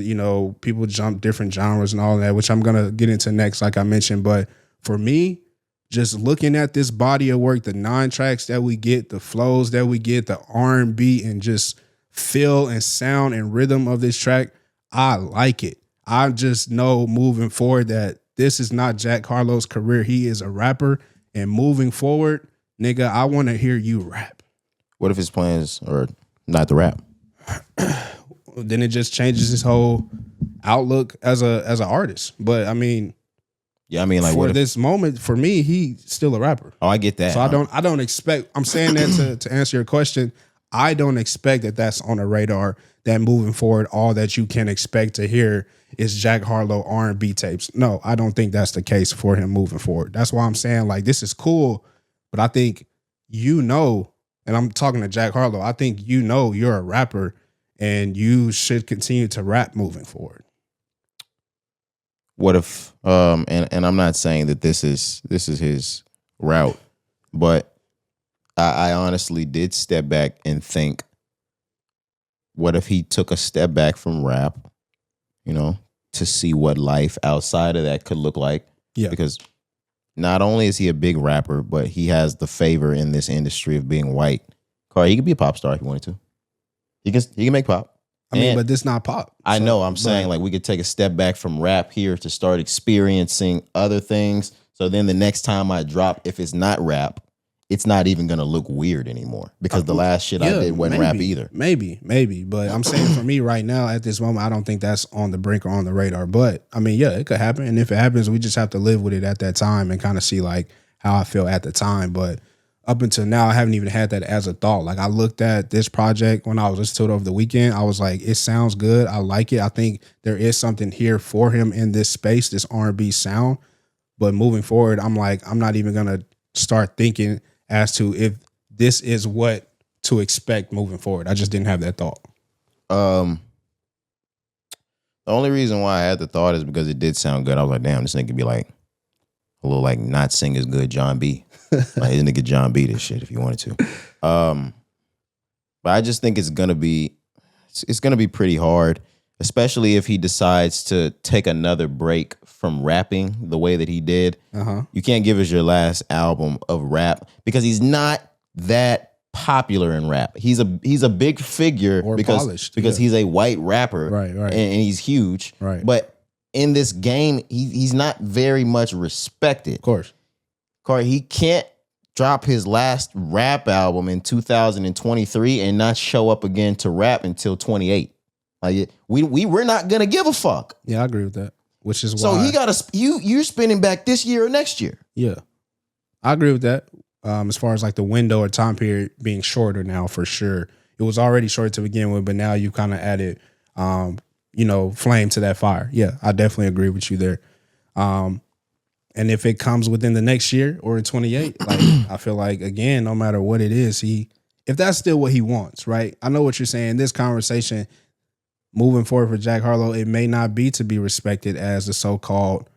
People jump different genres and all that, which I'm going to get into next, like I mentioned. But for me, just looking at this body of work, the 9 tracks that we get, the flows that we get, the R&B and just feel and sound and rhythm of this track, I like it. I just know moving forward that this is not Jack Harlow's career. He is a rapper. And moving forward, nigga, I want to hear you rap. What if his plans are not to rap? Then it just changes his whole outlook as an artist. But I mean, like for this moment, for me, he's still a rapper. Oh, I get that. So I don't expect. I'm saying that to answer your question. I don't expect that that's on the radar. That moving forward, all that you can expect to hear is Jack Harlow R&B tapes. No, I don't think that's the case for him moving forward. That's why I'm saying, like, this is cool, but I think and I'm talking to Jack Harlow, I think you're a rapper and you should continue to rap moving forward. What if and I'm not saying that this is his route, but I honestly did step back and think, what if he took a step back from rap, to see what life outside of that could look like? Yeah. Because not only is he a big rapper, but he has the favor in this industry of being white. Cari, he could be a pop star if he wanted to. He can make pop. But this not pop. I know. I'm saying, like, we could take a step back from rap here to start experiencing other things. So then the next time I drop, if it's not rap, it's not even going to look weird anymore, because the last shit I did wasn't rap either. Maybe. But I'm saying for me right now at this moment, I don't think that's on the brink or on the radar. But I mean, yeah, it could happen. And if it happens, we just have to live with it at that time and kind of see like how I feel at the time. But up until now, I haven't even had that as a thought. Like, I looked at this project when I was listening to it over the weekend. I was like, it sounds good. I like it. I think there is something here for him in this space, this R&B sound. But moving forward, I'm like, I'm not even going to start thinking as to if this is what to expect moving forward. I just didn't have that thought. The only reason why I had the thought is because it did sound good. I was like, damn, this nigga could be like a little like not sing as good John B. Like, this nigga John B this shit if you wanted to. But I just think it's gonna be pretty hard, especially if he decides to take another break from rapping the way that he did. You can't give us your last album of rap because he's not that popular in rap. He's a big figure or because polished, he's a white rapper, right, and he's huge. Right. But in this game, he's not very much respected. Of course. Cari, he can't drop his last rap album in 2023 and not show up again to rap until 28. Like, we're not gonna give a fuck. Yeah, I agree with that. Which is why. So he got you're spinning back this year or next year. Yeah, I agree with that. As far as like the window or time period being shorter now, for sure. It was already short to begin with, but now you kind of added, flame to that fire. Yeah, I definitely agree with you there. And if it comes within the next year or in 28, like, I feel like, again, no matter what it is, if that's still what he wants, right? I know what you're saying. This conversation moving forward for Jack Harlow, it may not be to be respected as the so-called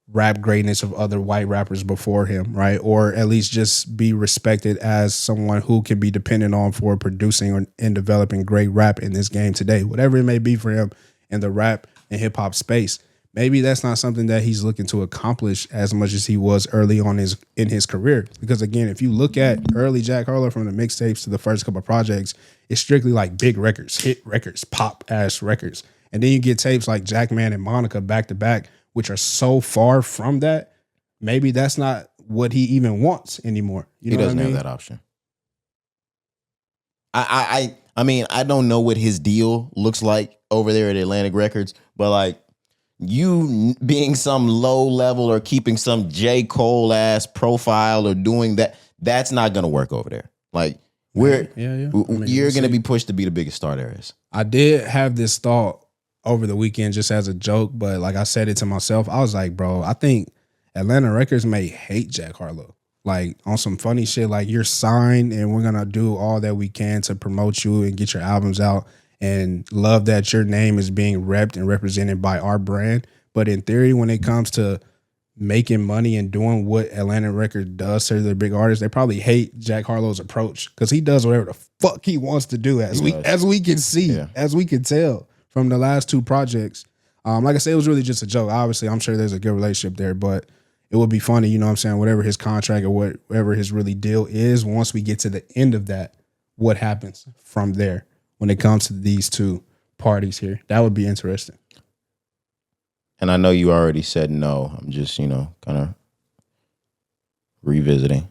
rap greatness of other white rappers before him, right? Or at least just be respected as someone who can be dependent on for producing and developing great rap in this game today, whatever it may be for him in the rap and hip hop space. Maybe that's not something that he's looking to accomplish as much as he was early on in his career. Because again, if you look at early Jack Harlow from the mixtapes to the first couple of projects, it's strictly like big records, hit records, pop ass records. And then you get tapes like Jackman and Monica back to back, which are so far from that. Maybe that's not what he even wants anymore. He doesn't have that option. I mean, I don't know what his deal looks like over there at Atlantic Records, but like, you being some low level or keeping some J. Cole ass profile or doing that, that's not going to work over there. Like, you're going to be pushed to be the biggest star there is. I did have this thought over the weekend just as a joke, but like I said it to myself, I was like, bro, I think Atlanta Records may hate Jack Harlow. Like, on some funny shit, like, you're signed and we're going to do all that we can to promote you and get your albums out. and love that your name is being repped and represented by our brand. But in theory, when it comes to making money and doing what Atlantic Records does to their big artists, they probably hate Jack Harlow's approach because he does whatever the fuck he wants to do, as we can see, as we can tell from the last two projects. Like I said, it was really just a joke. Obviously, I'm sure there's a good relationship there, but it would be funny, you know what I'm saying, whatever his contract or whatever his really deal is, once we get to the end of that, what happens from there when it comes to these two parties here. That would be interesting. And I know you already said no. I'm just, kind of revisiting.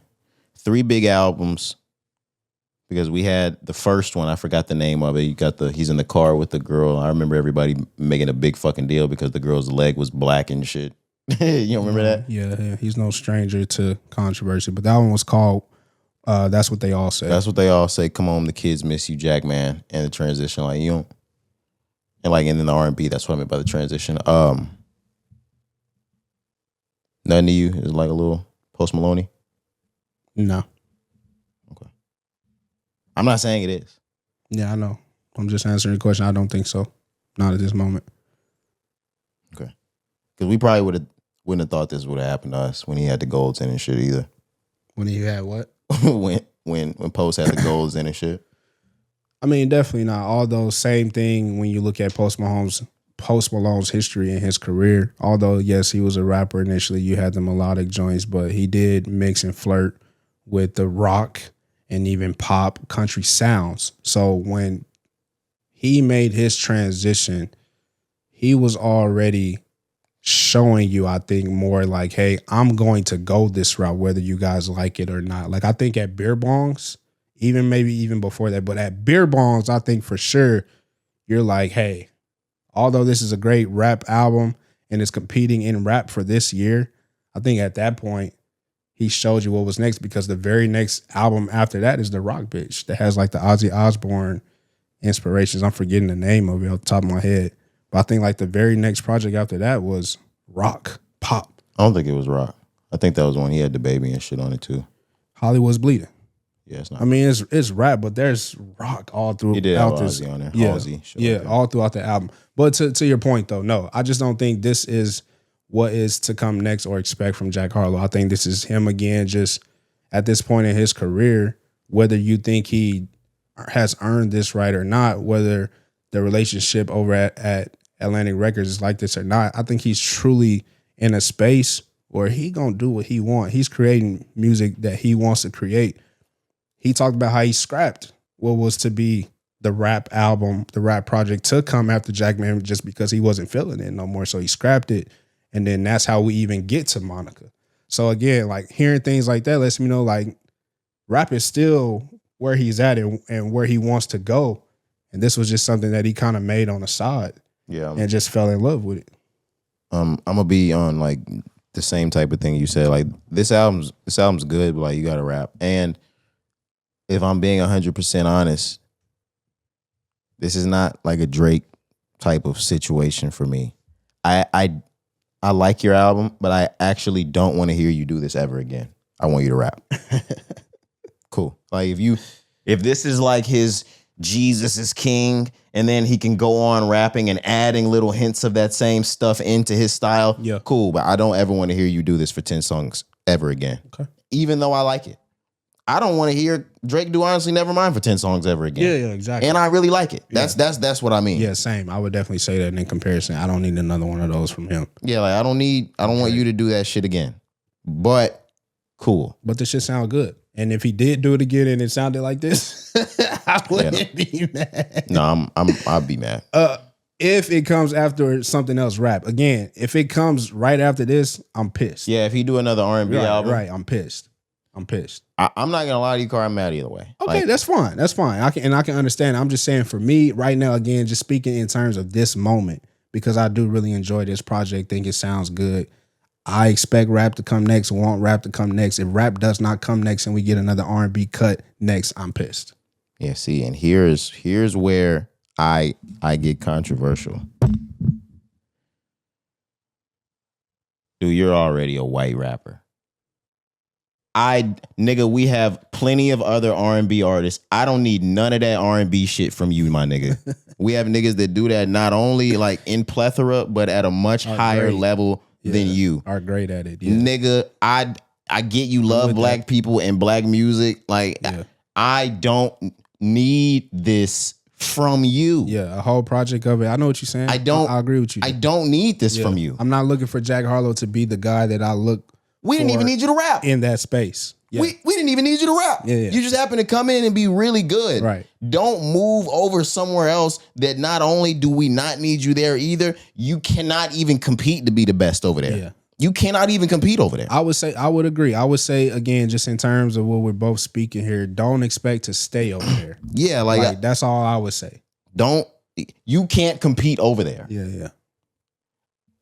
3 big albums, because we had the first one, I forgot the name of it. You got he's in the car with the girl. I remember everybody making a big fucking deal because the girl's leg was black and shit. You don't remember that? Yeah, he's no stranger to controversy. But that one was called That's What They All Say. That's What They All Say. Come on, the kids miss you, Jack, man. And the transition, like, you don't. And then the R&B, that's what I meant by the transition. Nothing to you is like a little Post Maloney? No. Okay. I'm not saying it is. Yeah, I know. I'm just answering the question. I don't think so. Not at this moment. Okay. Because we probably wouldn't have thought this would have happened to us when he had the golds in and shit either. When he had what? when Post had the golds in and shit. I mean, definitely not. Although same thing when you look at Post Malone's history in his career. Although, yes, he was a rapper initially, you had the melodic joints, but he did mix and flirt with the rock and even pop country sounds. So when he made his transition, he was already showing you, I think, more like, hey, I'm going to go this route, whether you guys like it or not. Like, I think at Beer Bongs, maybe even before that, but at Beer Bongs, I think for sure you're like, hey, although this is a great rap album and it's competing in rap for this year, I think at that point he showed you what was next, because the very next album after that is The Rock Bitch that has like the Ozzy Osbourne inspirations. I'm forgetting the name of it off the top of my head. But I think like the very next project after that was rock, pop. I don't think it was rock. I think that was when he had the baby and shit on it too. Hollywood's Bleeding. Yeah, it's not. I mean, it's rap, but there's rock all throughout. He did have Ozzy on there. Yeah, Halsey, all throughout the album. But to your point though, no, I just don't think this is what is to come next or expect from Jack Harlow. I think this is him again, just at this point in his career, whether you think he has earned this right or not, whether the relationship over at Atlantic Records is like this or not, I think he's truly in a space where he gonna do what he wants. He's creating music that he wants to create. He talked about how he scrapped what was to be the rap album, the rap project to come after Jackman, just because he wasn't feeling it no more. So he scrapped it. And then that's how we even get to Monica. So again, like hearing things like that lets me know like rap is still where he's at and where he wants to go. And this was just something that he kind of made on the side. Yeah. And just fell in love with it. I'm gonna be on like the same type of thing you said. Like this album's good, but like you gotta rap. And if I'm being 100% honest, this is not like a Drake type of situation for me. I like your album, but I actually don't want to hear you do this ever again. I want you to rap. Cool. Like if this is like his Jesus is King, and then he can go on rapping and adding little hints of that same stuff into his style, yeah, cool. But I don't ever want to hear you do this for 10 songs ever again. Okay. Even though I like it. I don't want to hear Drake do Honestly Nevermind for 10 songs ever again. Yeah, exactly. And I really like it. That's what I mean. Yeah, same. I would definitely say that in comparison. I don't need another one of those from him. Yeah, like I don't want you to do that shit again. But cool. But this shit sound good. And if he did do it again and it sounded like this, I wouldn't be mad. No, I'd be mad. If it comes after something else rap. Again, if it comes right after this, I'm pissed. Yeah, if he do another R&B album. Right, I'm pissed. I'm not gonna lie to you, Car. I'm mad either way. Okay, like, that's fine. I can understand. I'm just saying for me right now, again, just speaking in terms of this moment, because I do really enjoy this project, think it sounds good. I expect rap to come next, want rap to come next. If rap does not come next and we get another R&B cut next, I'm pissed. Yeah, see, and here's where I get controversial. Dude, you're already a white rapper. Nigga, we have plenty of other R&B artists. I don't need none of that R&B shit from you, my nigga. We have niggas that do that not only like in plethora, but at a much higher level than you. Are great at it. Yeah. Nigga, I get you love black people and black music. Like, I don't need this from you. Yeah, a whole project of it. I know what you're saying. I agree with you. I don't need this from you. I'm not looking for Jack Harlow to be the guy that I look We didn't even need you to rap. In that space. Yeah. We didn't even need you to rap. Yeah. You just happen to come in and be really good. Right. Don't move over somewhere else that not only do we not need you there either, you cannot even compete to be the best over there. Yeah. You cannot even compete over there. I would agree. I would say, again, just in terms of what we're both speaking here, don't expect to stay over there. Yeah, like that's all I would say. You can't compete over there. Yeah.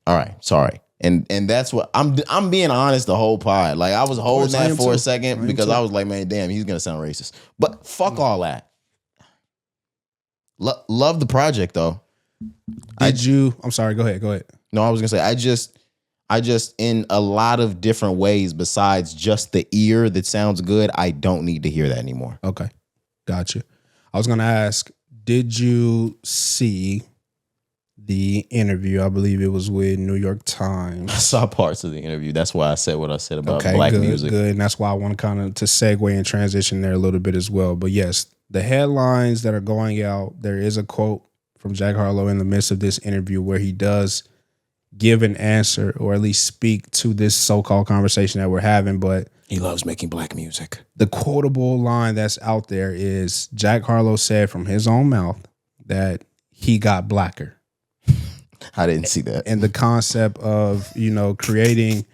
All right, sorry. And that's what I'm being honest the whole pod. Like I was holding that for a second because I was like, man, damn, he's gonna sound racist. But fuck all that. Love the project though. I'm sorry, go ahead. No, I was gonna say I just in a lot of different ways besides just the ear that sounds good, I don't need to hear that anymore. Okay. Gotcha. I was gonna ask, did you see the interview? I believe it was with New York Times. I saw parts of the interview. That's why I said what I said about black music. Good. And that's why I want to kind of to segue and transition there a little bit as well. But yes, the headlines that are going out, there is a quote from Jack Harlow in the midst of this interview where he does give an answer or at least speak to this so-called conversation that we're having. But he loves making black music. The quotable line that's out there is Jack Harlow said from his own mouth that he got blacker. I didn't see that. And the concept of, creating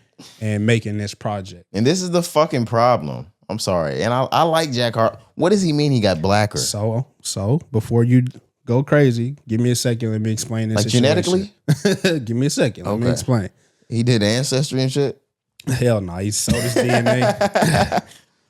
and making this project. And this is the fucking problem. I'm sorry. And I like Jack Harlow. What does he mean he got blacker? So before you go crazy, give me a second. Let me explain this. Like situation. Genetically? Give me a second. Let me explain. He did ancestry and shit? Hell no. He sold his DNA.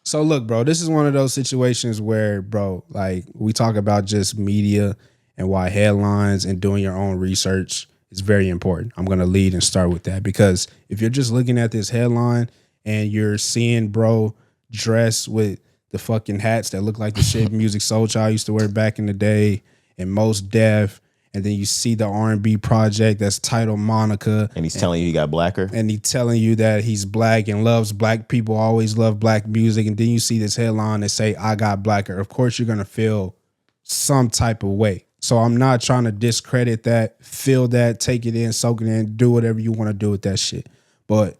So look, bro, this is one of those situations where, bro, like we talk about just media and why headlines and doing your own research is very important. I'm going to lead and start with that because if you're just looking at this headline and you're seeing bro dressed with the fucking hats that look like the shit Music Soul Child used to wear back in the day and Most Def, and then you see the R&B project that's titled Monica. And he's telling you he got blacker. And he's telling you that he's black and loves black people, always love black music. And then you see this headline that say, I got blacker. Of course, you're going to feel some type of way. So I'm not trying to discredit that, feel that, take it in, soak it in, do whatever you want to do with that shit. But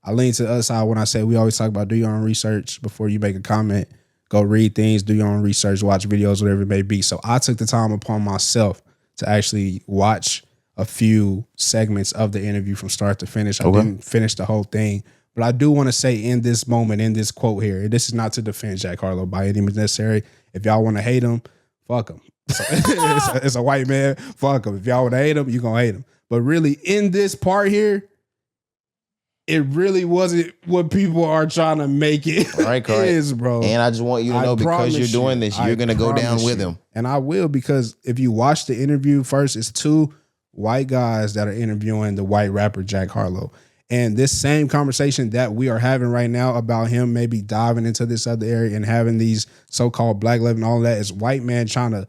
I lean to the other side when I say we always talk about do your own research before you make a comment. Go read things, do your own research, watch videos, whatever it may be. So I took the time upon myself to actually watch a few segments of the interview from start to finish. I didn't finish the whole thing. But I do want to say in this moment, in this quote here, this is not to defend Jack Harlow by any means necessary. If y'all want to hate him, fuck him. So, it's a white man, fuck him. If y'all want to hate him, you're going to hate him. But really, in this part here, it really wasn't what people are trying to make it is, bro. And I just want you to know because you're doing this, you're going to go down with him. And I will, because if you watch the interview first, it's two white guys that are interviewing the white rapper Jack Harlow. And this same conversation that we are having right now about him maybe diving into this other area and having these so-called black love and all that is white man trying to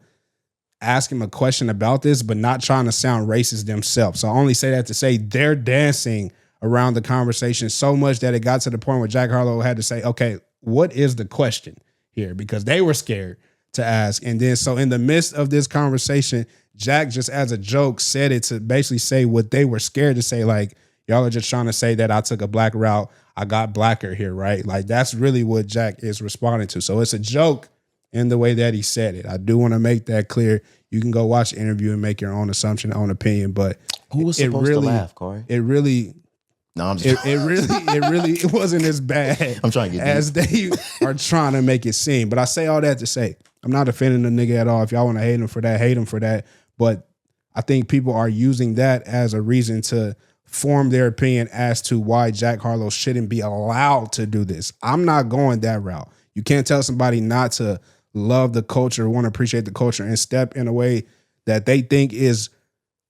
ask him a question about this, but not trying to sound racist themselves. So I only say that to say they're dancing around the conversation so much that it got to the point where Jack Harlow had to say, okay, what is the question here? Because they were scared to ask. And then so in the midst of this conversation, Jack just as a joke said it to basically say what they were scared to say, like, y'all are just trying to say that I took a black route. I got blacker here, right? Like that's really what Jack is responding to. So it's a joke in the way that he said it. I do want to make that clear. You can go watch the interview and make your own assumption, own opinion. But who was supposed to laugh, Corey? It really... No, I'm just it wasn't as bad I'm trying to get as they are trying to make it seem. But I say all that to say, I'm not offending the nigga at all. If y'all want to hate him for that, hate him for that. But I think people are using that as a reason to form their opinion as to why Jack Harlow shouldn't be allowed to do this. I'm not going that route. You can't tell somebody not to love the culture, want to appreciate the culture, and step in a way that they think is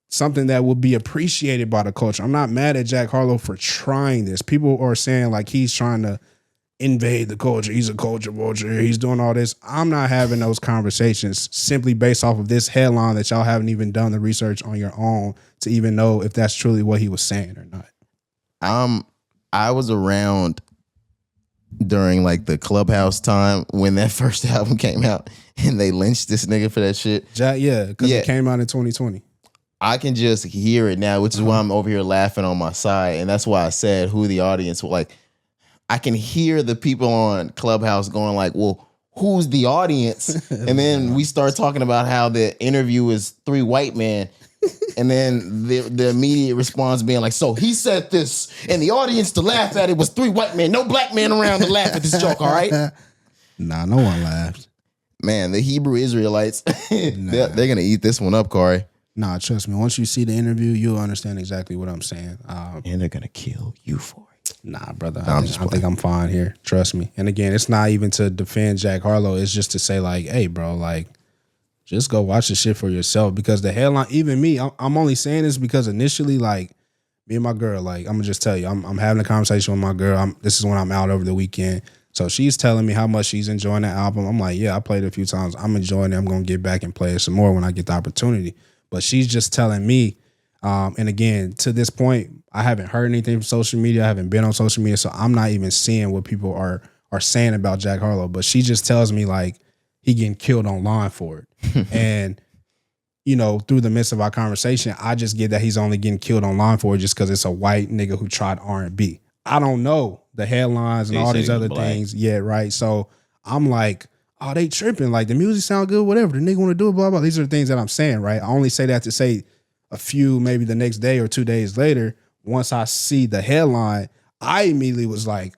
something that will be appreciated by the culture. I'm not mad at Jack Harlow for trying this. People are saying like he's trying to invade the culture. He's a culture vulture. He's doing all this. I'm not having those conversations simply based off of this headline that y'all haven't even done the research on your own to even know if that's truly what he was saying or not. I was around during like the Clubhouse time when that first album came out and they lynched this nigga for that shit. Because it came out in 2020. I can just hear it now, which is why I'm over here laughing on my side. And that's why I said who the audience was. Like, I can hear the people on Clubhouse going like, well, who's the audience? And then we start talking about how the interview is 3 white men. And then the immediate response being like, so he said this, and the audience to laugh at it was 3 white men, no black man around to laugh at this joke, all right? Nah, no one laughed. Man, the Hebrew Israelites, they're going to eat this one up, Cari. Nah, trust me. Once you see the interview, you'll understand exactly what I'm saying. And they're going to kill you for it. Nah, brother. I think I'm fine here. Trust me. And again, it's not even to defend Jack Harlow. It's just to say like, hey, bro, like, just go watch the shit for yourself, because the headline, even me, I'm only saying this because initially, like, me and my girl, like, I'm gonna just tell you, I'm having a conversation with my girl. This is when I'm out over the weekend. So she's telling me how much she's enjoying the album. I'm like, yeah, I played it a few times. I'm enjoying it. I'm gonna get back and play it some more when I get the opportunity. But she's just telling me, and again, to this point, I haven't heard anything from social media. I haven't been on social media, so I'm not even seeing what people are saying about Jack Harlow. But she just tells me like he getting killed online for it. And, you know, through the midst of our conversation, I just get that he's only getting killed online for it just because it's a white nigga who tried R&B. I don't know the headlines and all these other things yet, right? So I'm like, oh, they tripping. Like, the music sound good, whatever. The nigga want to do it, blah, blah. These are the things that I'm saying, right? I only say that to say a few, maybe the next day or 2 days later, once I see the headline, I immediately was like,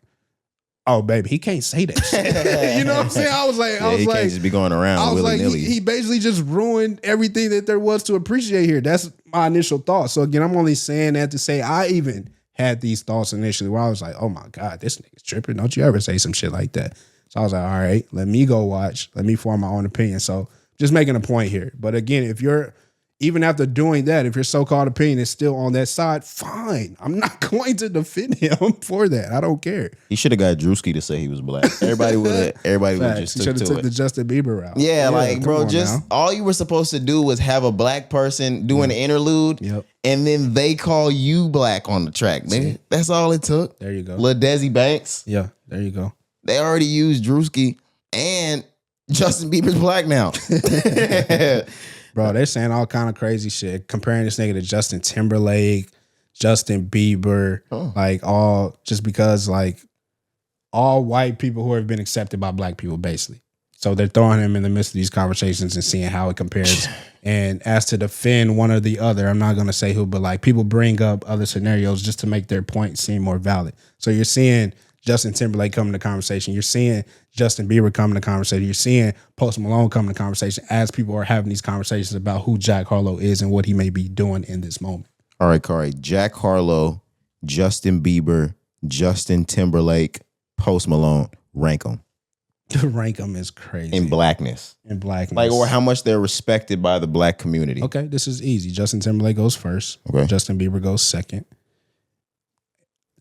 oh, baby, he can't say that shit. You know what I'm saying? I was like, he can't just be going around. I was like, willy-nilly. he basically just ruined everything that there was to appreciate here. That's my initial thought. So again, I'm only saying that to say I even had these thoughts initially where I was like, oh my God, this nigga's tripping. Don't you ever say some shit like that. So I was like, all right, let me go watch. Let me form my own opinion. So just making a point here. But again, if you're, even after doing that, if your so-called opinion is still on that side, fine. I'm not going to defend him for that. I don't care. He should have got Drewski to say he was black. Everybody would just took to the Justin Bieber route. Yeah, like, bro, just all you were supposed to do was have a black person do an interlude, and then they call you black on the track, nigga. That's all it took. There you go. Lil Desi Banks. Yeah, there you go. They already used Drewski, and Justin Bieber's black now. Bro, they're saying all kind of crazy shit, comparing this nigga to Justin Timberlake, Justin Bieber, like all just because like all white people who have been accepted by black people, basically. So they're throwing him in the midst of these conversations and seeing how it compares. And as to defend one or the other, I'm not going to say who, but like people bring up other scenarios just to make their point seem more valid. So you're seeing Justin Timberlake come to the conversation. You're seeing Justin Bieber come to the conversation. You're seeing Post Malone come to the conversation as people are having these conversations about who Jack Harlow is and what he may be doing in this moment. All right, Cari. Jack Harlow, Justin Bieber, Justin Timberlake, Post Malone. Rank them. Rank them is crazy. In blackness. Like, or how much they're respected by the black community. Okay, this is easy. Justin Timberlake goes first. Okay. Justin Bieber goes second.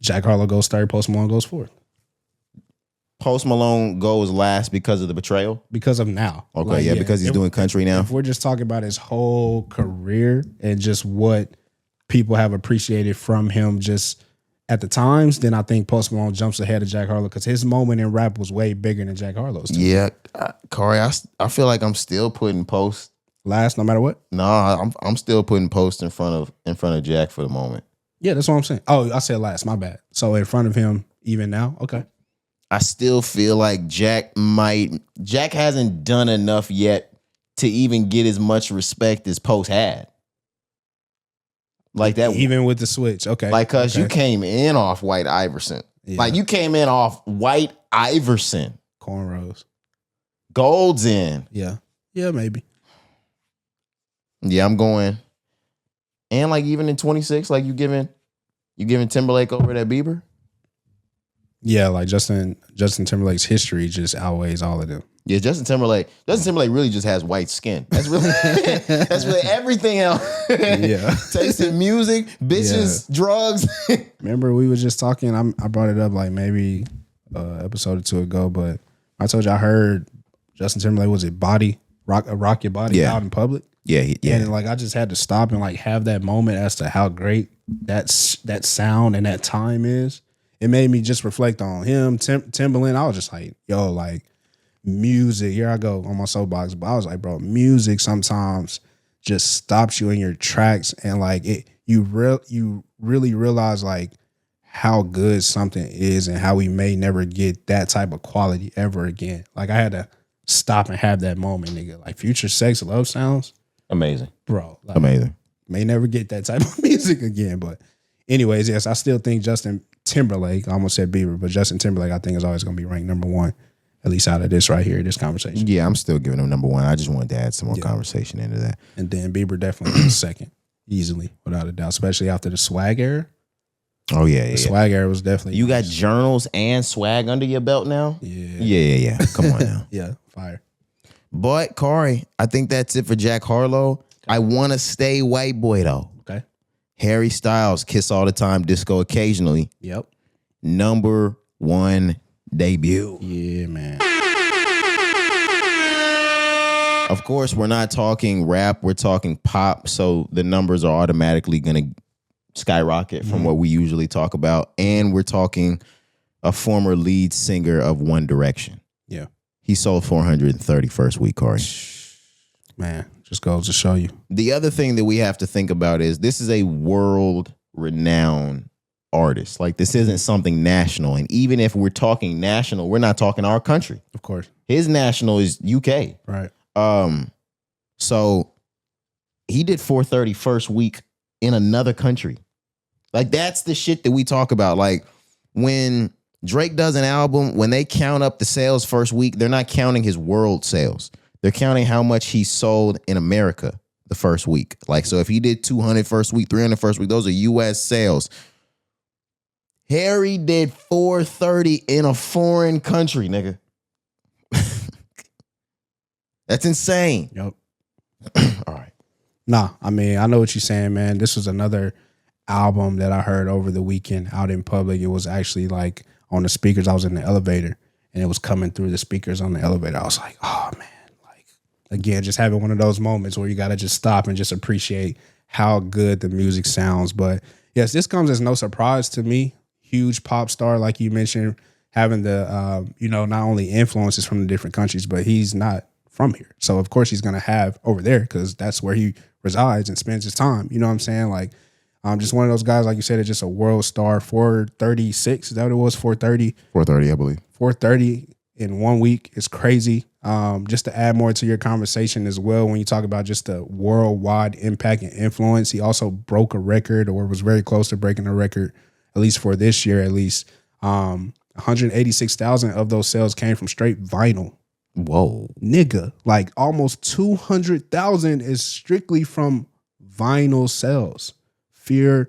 Jack Harlow goes third. Post Malone goes fourth. Post Malone goes last because of the betrayal? Because of now. Okay, like, yeah, because he's doing country now. If we're just talking about his whole career and just what people have appreciated from him just at the times, then I think Post Malone jumps ahead of Jack Harlow because his moment in rap was way bigger than Jack Harlow's. Yeah, Cari, I feel like I'm still putting Post last, no matter what. No, I'm still putting Post in front of Jack for the moment. Yeah, that's what I'm saying. Oh, I said last. My bad. So in front of him, even now, okay. I still feel like Jack hasn't done enough yet to even get as much respect as Post had. Like that, even with the switch, okay. Like, cause you came in off White Iverson. Yeah. Like you came in off White Iverson. Cornrows. Gold's in. Yeah, maybe. Yeah, I'm going. And like even in 26, like you giving Timberlake over that Bieber? Yeah, like Justin Timberlake's history just outweighs all of them. Yeah, Justin Timberlake really just has white skin. That's really everything else. Yeah. Taste in music, bitches, drugs. Remember we were just talking, I brought it up like maybe episode or two ago, but I told you I heard Justin Timberlake, was it Body Rock Your Body out in public? Yeah. And like I just had to stop and like have that moment as to how great that sound and that time is. It made me just reflect on him, Timberland. I was just like, yo, like music. Here I go on my soapbox, but I was like, bro, music sometimes just stops you in your tracks, and like you really realize like how good something is and how we may never get that type of quality ever again. Like I had to stop and have that moment, nigga. Like Future Sex Love Sounds. Amazing. Bro. Like, amazing. May never get that type of music again. But anyways, yes, I still think Justin Timberlake, I almost said Bieber, but Justin Timberlake I think is always going to be ranked number one, at least out of this right here, this conversation. Yeah, I'm still giving him number one. I just wanted to add some more conversation into that. And then Bieber definitely is second, easily, without a doubt, especially after the swag era. Oh, yeah. The swag era was definitely. You got journals and swag under your belt now? Yeah. Come on now. Yeah, fire. But, Cari, I think that's it for Jack Harlow. I want to stay white boy, though. Okay. Harry Styles, Kiss All the Time, Disco Occasionally. Yep. Number one debut. Yeah, man. Of course, we're not talking rap. We're talking pop. So the numbers are automatically going to skyrocket from what we usually talk about. And we're talking a former lead singer of One Direction. Yeah. He sold 430 first week, Cari. Man, just goes to show you. The other thing that we have to think about is this is a world-renowned artist. Like, this isn't something national. And even if we're talking national, we're not talking our country. Of course. His national is UK. Right. So he did 430 first week in another country. Like, that's the shit that we talk about. Like, when Drake does an album, when they count up the sales first week, they're not counting his world sales. They're counting how much he sold in America the first week. Like, so if he did 200 first week, 300 first week, those are US sales. Harry did 430 in a foreign country, nigga. That's insane. Yep. All right. Nah, I mean, I know what you're saying, man. This was another album that I heard over the weekend out in public. It was actually like on the speakers. I was in the elevator and it was coming through the speakers on the elevator. I was like, oh man, like again, just having one of those moments where you got to just stop and just appreciate how good the music sounds. But yes, this comes as no surprise to me. Huge pop star, like you mentioned, having the, not only influences from the different countries, but he's not from here. So of course he's going to have over there because that's where he resides and spends his time. You know what I'm saying? Like, just one of those guys, like you said, it's just a world star. 436, is that what it was? 430? 430, I believe. 430 in 1 week is crazy. Just to add more to your conversation as well, when you talk about just the worldwide impact and influence, he also broke a record or was very close to breaking a record, at least for this year, at least. 186,000 of those sales came from straight vinyl. Whoa. Nigga, like almost 200,000 is strictly from vinyl sales. Pure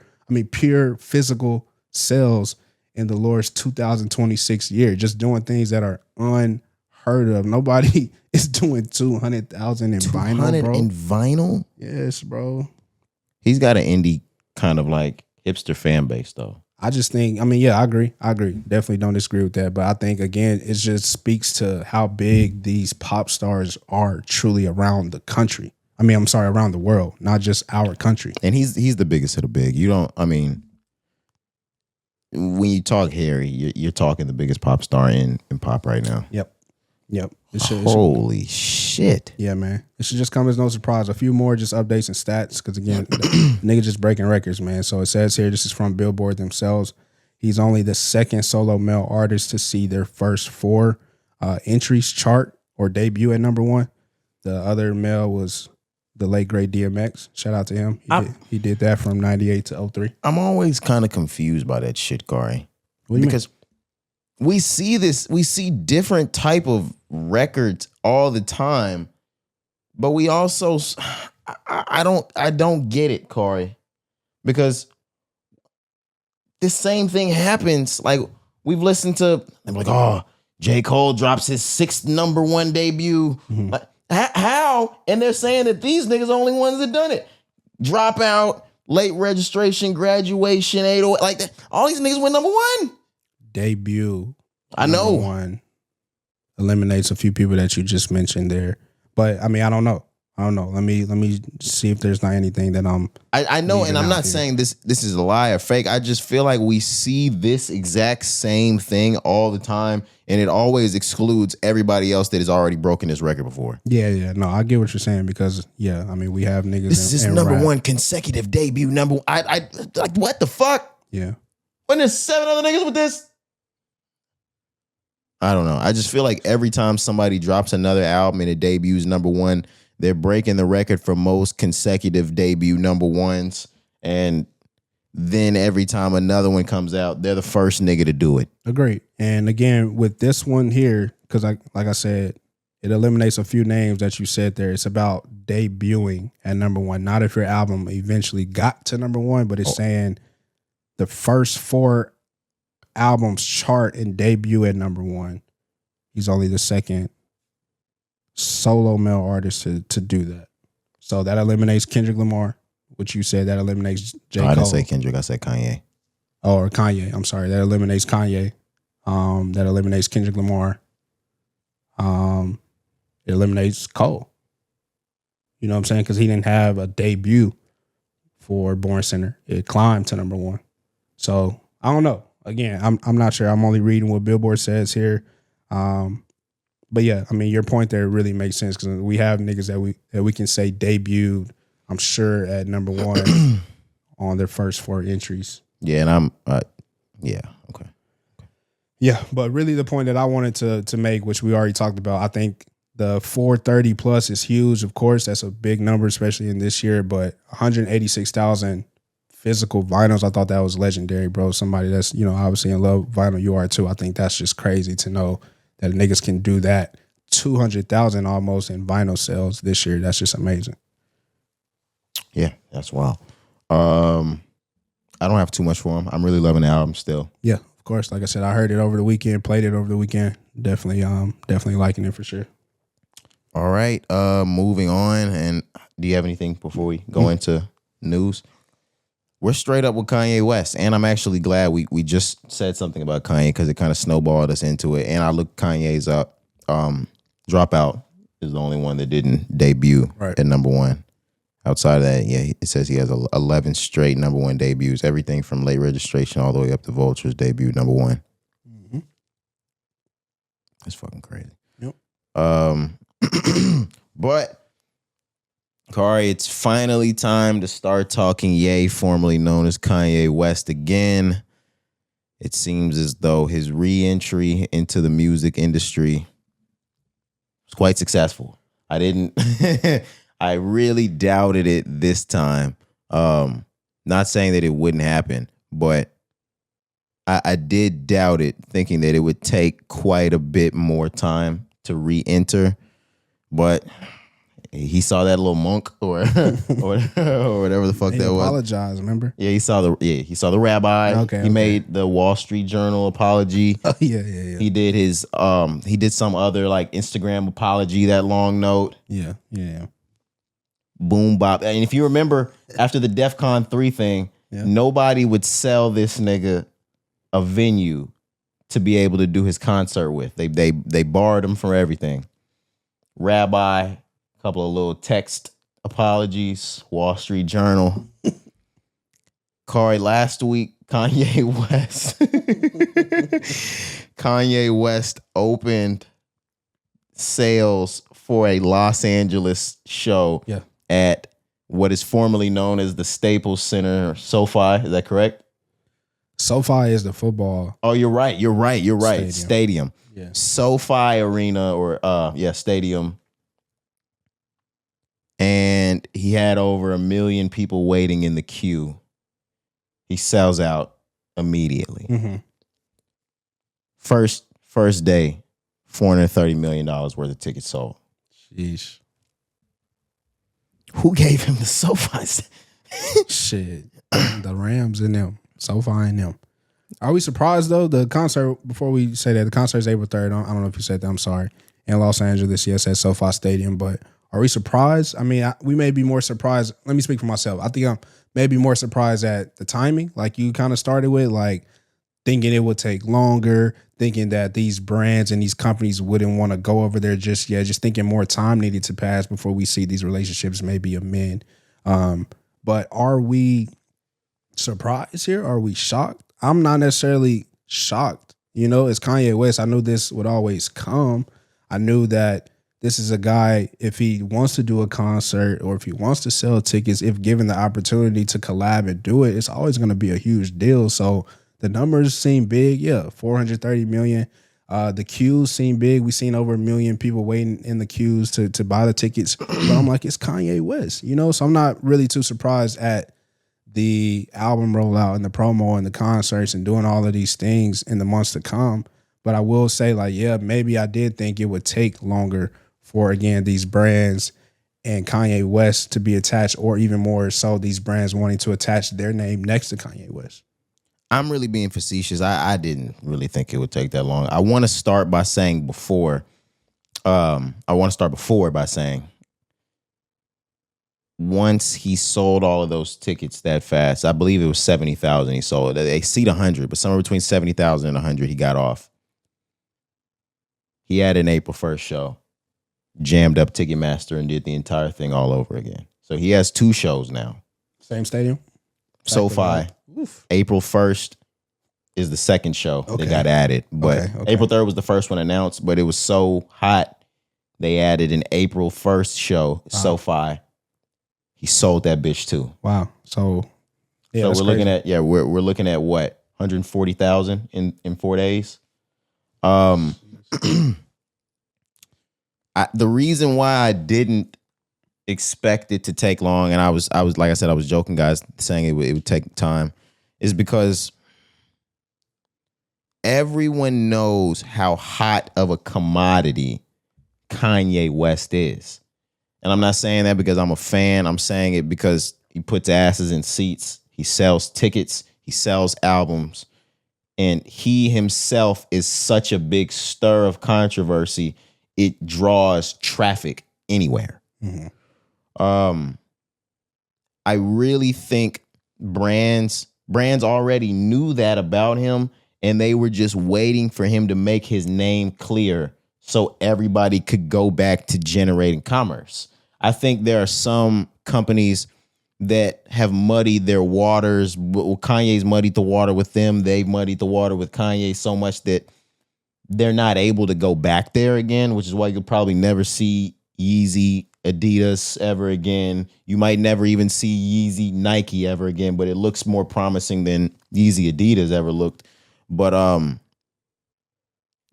physical sales in the Lord's 2026 year. Just doing things that are unheard of. Nobody is doing 200,000 in vinyl, bro. In vinyl? Yes, bro. He's got an indie kind of like hipster fan base, though. I just think, I agree. Definitely don't disagree with that. But I think, again, it just speaks to how big these pop stars are truly around the country. Around the world, not just our country. And he's the biggest of the big. When you talk Harry, you're talking the biggest pop star in pop right now. Yep. Holy shit. Yeah, man. It should just come as no surprise. A few more just updates and stats because, again, nigga just breaking records, man. So it says here, this is from Billboard themselves. He's only the second solo male artist to see their first 4 entries chart or debut at number 1. The other male was the late, great DMX. Shout out to him. He did that from 98 to 03. I'm always kind of confused by that shit, Cari. Because we see different type of records all the time, but we also, I don't get it, Cari, because this same thing happens. Like, we've listened to, I'm like, oh, J. Cole drops his 6th number 1 debut. Mm-hmm. Like, how? And they're saying that these niggas only ones that done it. Dropout, late registration, graduation, 808, like that. All these niggas went number 1. Debut I number know. one eliminates a few people that you just mentioned there. But I mean, I don't know. Let me see if there's not anything that I know, and I'm not here. saying this is a lie or fake. I just feel like we see this exact same thing all the time, and it always excludes everybody else that has already broken this record before. Yeah. No, I get what you're saying because I mean, we have niggas. This is his number one consecutive debut. I like what the fuck? Yeah. When there's 7 other niggas with this. I don't know. I just feel like every time somebody drops another album and it debuts number one, they're breaking the record for most consecutive debut number ones. And then every time another one comes out, they're the first nigga to do it. Agreed. And again, with this one here, because like I said, it eliminates a few names that you said there. It's about debuting at number one, not if your album eventually got to number one, but it's saying the first 4 albums chart and debut at number one. He's only the second solo male artist to do that. So that eliminates Kendrick Lamar, which you said. That eliminates J. Cole. I didn't say Kendrick, I said Kanye. Oh, or Kanye. I'm sorry. That eliminates Kanye. That eliminates Kendrick Lamar. It eliminates Cole. You know what I'm saying? Because he didn't have a debut for Born Center. It climbed to number one. So I don't know. Again, I'm not sure. I'm only reading what Billboard says here. But yeah, I mean, your point there really makes sense because we have niggas that we can say debuted, I'm sure, at number one on their first 4 entries. Yeah, and I'm okay. Yeah, but really the point that I wanted to make, which we already talked about, I think the 430 plus is huge. Of course, that's a big number, especially in this year, but 186,000 physical vinyls. I thought that was legendary, bro. Somebody that's, obviously in love with vinyl, you are too. I think that's just crazy to know that niggas can do that. 200,000 almost in vinyl sales this year. That's just amazing. Yeah, that's wild. I don't have too much for him. I'm really loving the album still. Yeah, of course. Like I said, I heard it over the weekend, played it over the weekend. Definitely liking it for sure. All right, moving on. And do you have anything before we go into news? We're straight up with Kanye West, and I'm actually glad we just said something about Kanye because it kind of snowballed us into it. And I looked Kanye's up. Dropout is the only one that didn't debut at number one. Outside of that, yeah, it says he has 11 straight number one debuts. Everything from Late Registration all the way up to Vulture's debut number one. Mm-hmm. That's fucking crazy. Yep. But Cari, it's finally time to start talking Ye, formerly known as Kanye West, again. It seems as though his re-entry into the music industry was quite successful. I really doubted it this time. Not saying that it wouldn't happen, but I did doubt it, thinking that it would take quite a bit more time to re-enter. But he saw that little monk or whatever the fuck that was. Apologize, remember? Yeah, he saw the rabbi. Okay, he made the Wall Street Journal apology. Oh, yeah. He did he did some other like Instagram apology, that long note. Yeah. Boom bop. And if you remember, after the DEFCON 3 thing, nobody would sell this nigga a venue to be able to do his concert with. They barred him from everything. Rabbi, couple of little text apologies, Wall Street Journal. Cari, last week, Kanye West opened sales for a Los Angeles show at what is formerly known as the Staples Center, SoFi. Is that correct? SoFi is the football. Oh, you're right. Stadium. Yeah. SoFi Arena or stadium. And he had over 1 million people waiting in the queue. He sells out immediately. Mm-hmm. First day, $430 million worth of tickets sold. Sheesh. Who gave him the SoFi? Shit. The Rams and them. SoFi and them. Are we surprised, though? The concert, before we say that, the concert is April 3rd. I don't know if you said that. I'm sorry. In Los Angeles, yes, at SoFi Stadium. But are we surprised? I mean, we may be more surprised. Let me speak for myself. I think I'm maybe more surprised at the timing, like you kind of started with. Like, thinking it would take longer, thinking that these brands and these companies wouldn't want to go over there just yet, just thinking more time needed to pass before we see these relationships maybe amend. But are we surprised here? Are we shocked? I'm not necessarily shocked. It's Kanye West. I knew this would always come. I knew that this is a guy, if he wants to do a concert or if he wants to sell tickets, if given the opportunity to collab and do it, it's always going to be a huge deal. So the numbers seem big. Yeah, 430 million. The queues seem big. We've seen over 1 million people waiting in the queues to buy the tickets. But I'm like, it's Kanye West, So I'm not really too surprised at the album rollout and the promo and the concerts and doing all of these things in the months to come. But I will say, maybe I did think it would take longer for, again, these brands and Kanye West to be attached, or even more so, these brands wanting to attach their name next to Kanye West. I'm really being facetious. I didn't really think it would take that long. I want to start by saying once he sold all of those tickets that fast, I believe it was 70,000 he sold. They seat 100, but somewhere between 70,000 and 100 he got off. He had an April 1st show, jammed up Ticketmaster and did the entire thing all over again. So he has 2 shows now. Same stadium? SoFi. April 1st is the second show that got added. But April 3rd was the first one announced, but it was so hot, they added an April 1st show, SoFi. He sold that bitch too. Wow. So we're looking at we're looking at what, 140,000 in 4 days. The reason why I didn't expect it to take long, and I was like I said, I was joking, guys, saying it would take time, is because everyone knows how hot of a commodity Kanye West is. And I'm not saying that because I'm a fan. I'm saying it because he puts asses in seats. He sells tickets. He sells albums. And he himself is such a big stir of controversy. It draws traffic anywhere. Mm-hmm. I really think brands already knew that about him, and they were just waiting for him to make his name clear so everybody could go back to generating commerce. I think there are some companies that have muddied their waters. Kanye's muddied the water with them. They've muddied the water with Kanye so much that they're not able to go back there again, which is why you'll probably never see Yeezy, Adidas ever again. You might never even see Yeezy, Nike ever again, but it looks more promising than Yeezy, Adidas ever looked. But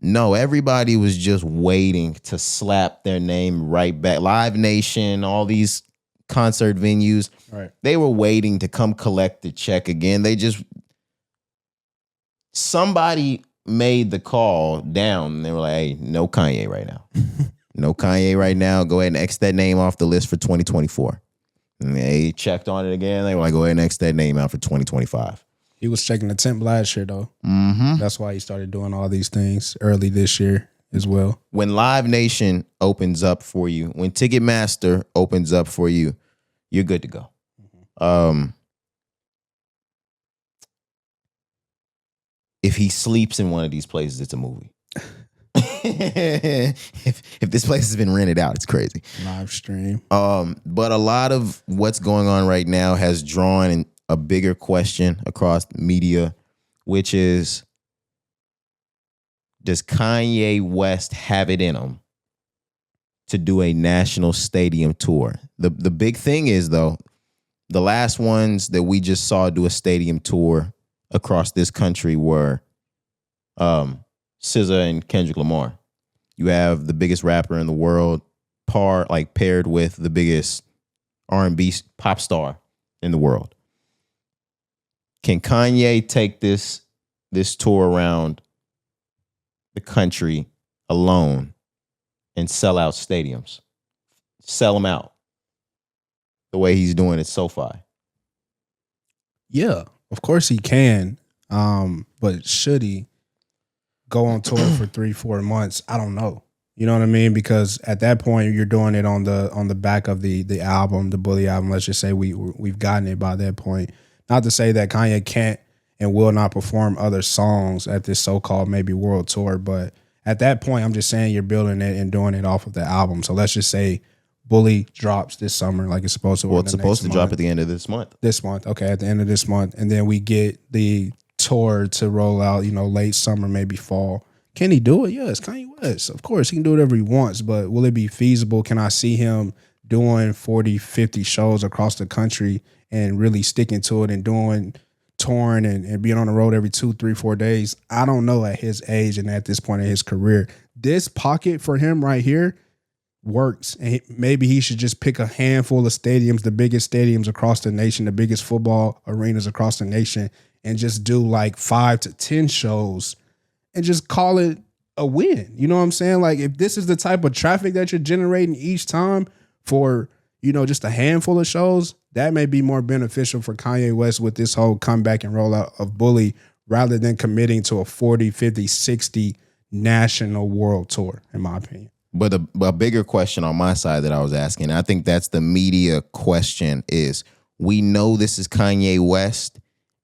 no, everybody was just waiting to slap their name right back. Live Nation, all these concert venues, right, they were waiting to come collect the check again. Somebody made the call down, and they were like, hey, no Kanye right now. No Kanye right now. Go ahead and X that name off the list for 2024. And they checked on it again. They were like, go ahead and X that name out for 2025. He was checking the temp last year, though. Mm-hmm. That's why he started doing all these things early this year as well. When Live Nation opens up for you, when Ticketmaster opens up for you, you're good to go. Mm-hmm. If he sleeps in one of these places, it's a movie. if this place has been rented out, it's crazy. Live stream. But a lot of what's going on right now has drawn a bigger question across media, which is, does Kanye West have it in him to do a national stadium tour? The big thing is, though, the last ones that we just saw do a stadium tour across this country were SZA and Kendrick Lamar. You have the biggest rapper in the world paired with the biggest R&B pop star in the world. Can Kanye take this tour around the country alone and sell out stadiums? Sell them out the way he's doing at SoFi? Yeah, of course he can. But should he go on tour for 3-4 months? I don't know. You know what I mean? Because at that point, you're doing it on the back of the album, the Bully album. Let's just say we've gotten it by that point. Not to say that Kanye can't and will not perform other songs at this so-called maybe world tour. But at that point, I'm just saying you're building it and doing it off of the album. So let's just say Bully drops this summer like it's supposed to. Well, it's supposed to drop at the end of this month. This month. Okay, at the end of this month. And then we get the tour to roll out, late summer, maybe fall. Can he do it? Yes, Kanye West. Of course, he can do whatever he wants, but will it be feasible? Can I see him doing 40, 50 shows across the country and really sticking to it and doing touring and being on the road every 2, 3, 4 days? I don't know at his age and at this point in his career. This pocket for him right here works. And maybe he should just pick a handful of stadiums, the biggest stadiums across the nation, the biggest football arenas across the nation, and just do like 5 to 10 shows and just call it a win. You know what I'm saying? Like, if this is the type of traffic that you're generating each time for, just a handful of shows, that may be more beneficial for Kanye West with this whole comeback and rollout of Bully rather than committing to a 40, 50, 60 national world tour, in my opinion. But a bigger question on my side that I was asking, I think that's the media question, is we know this is Kanye West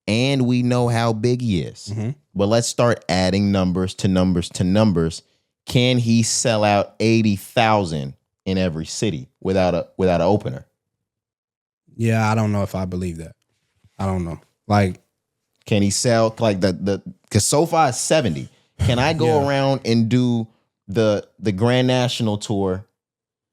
and we know how big he is. Mm-hmm. But let's start adding numbers to numbers to numbers. Can he sell out 80,000 in every city without an opener? Yeah, I don't know if I believe that. I don't know. Like, can he sell like because SoFi is 70? Can I go around and do the Grand National Tour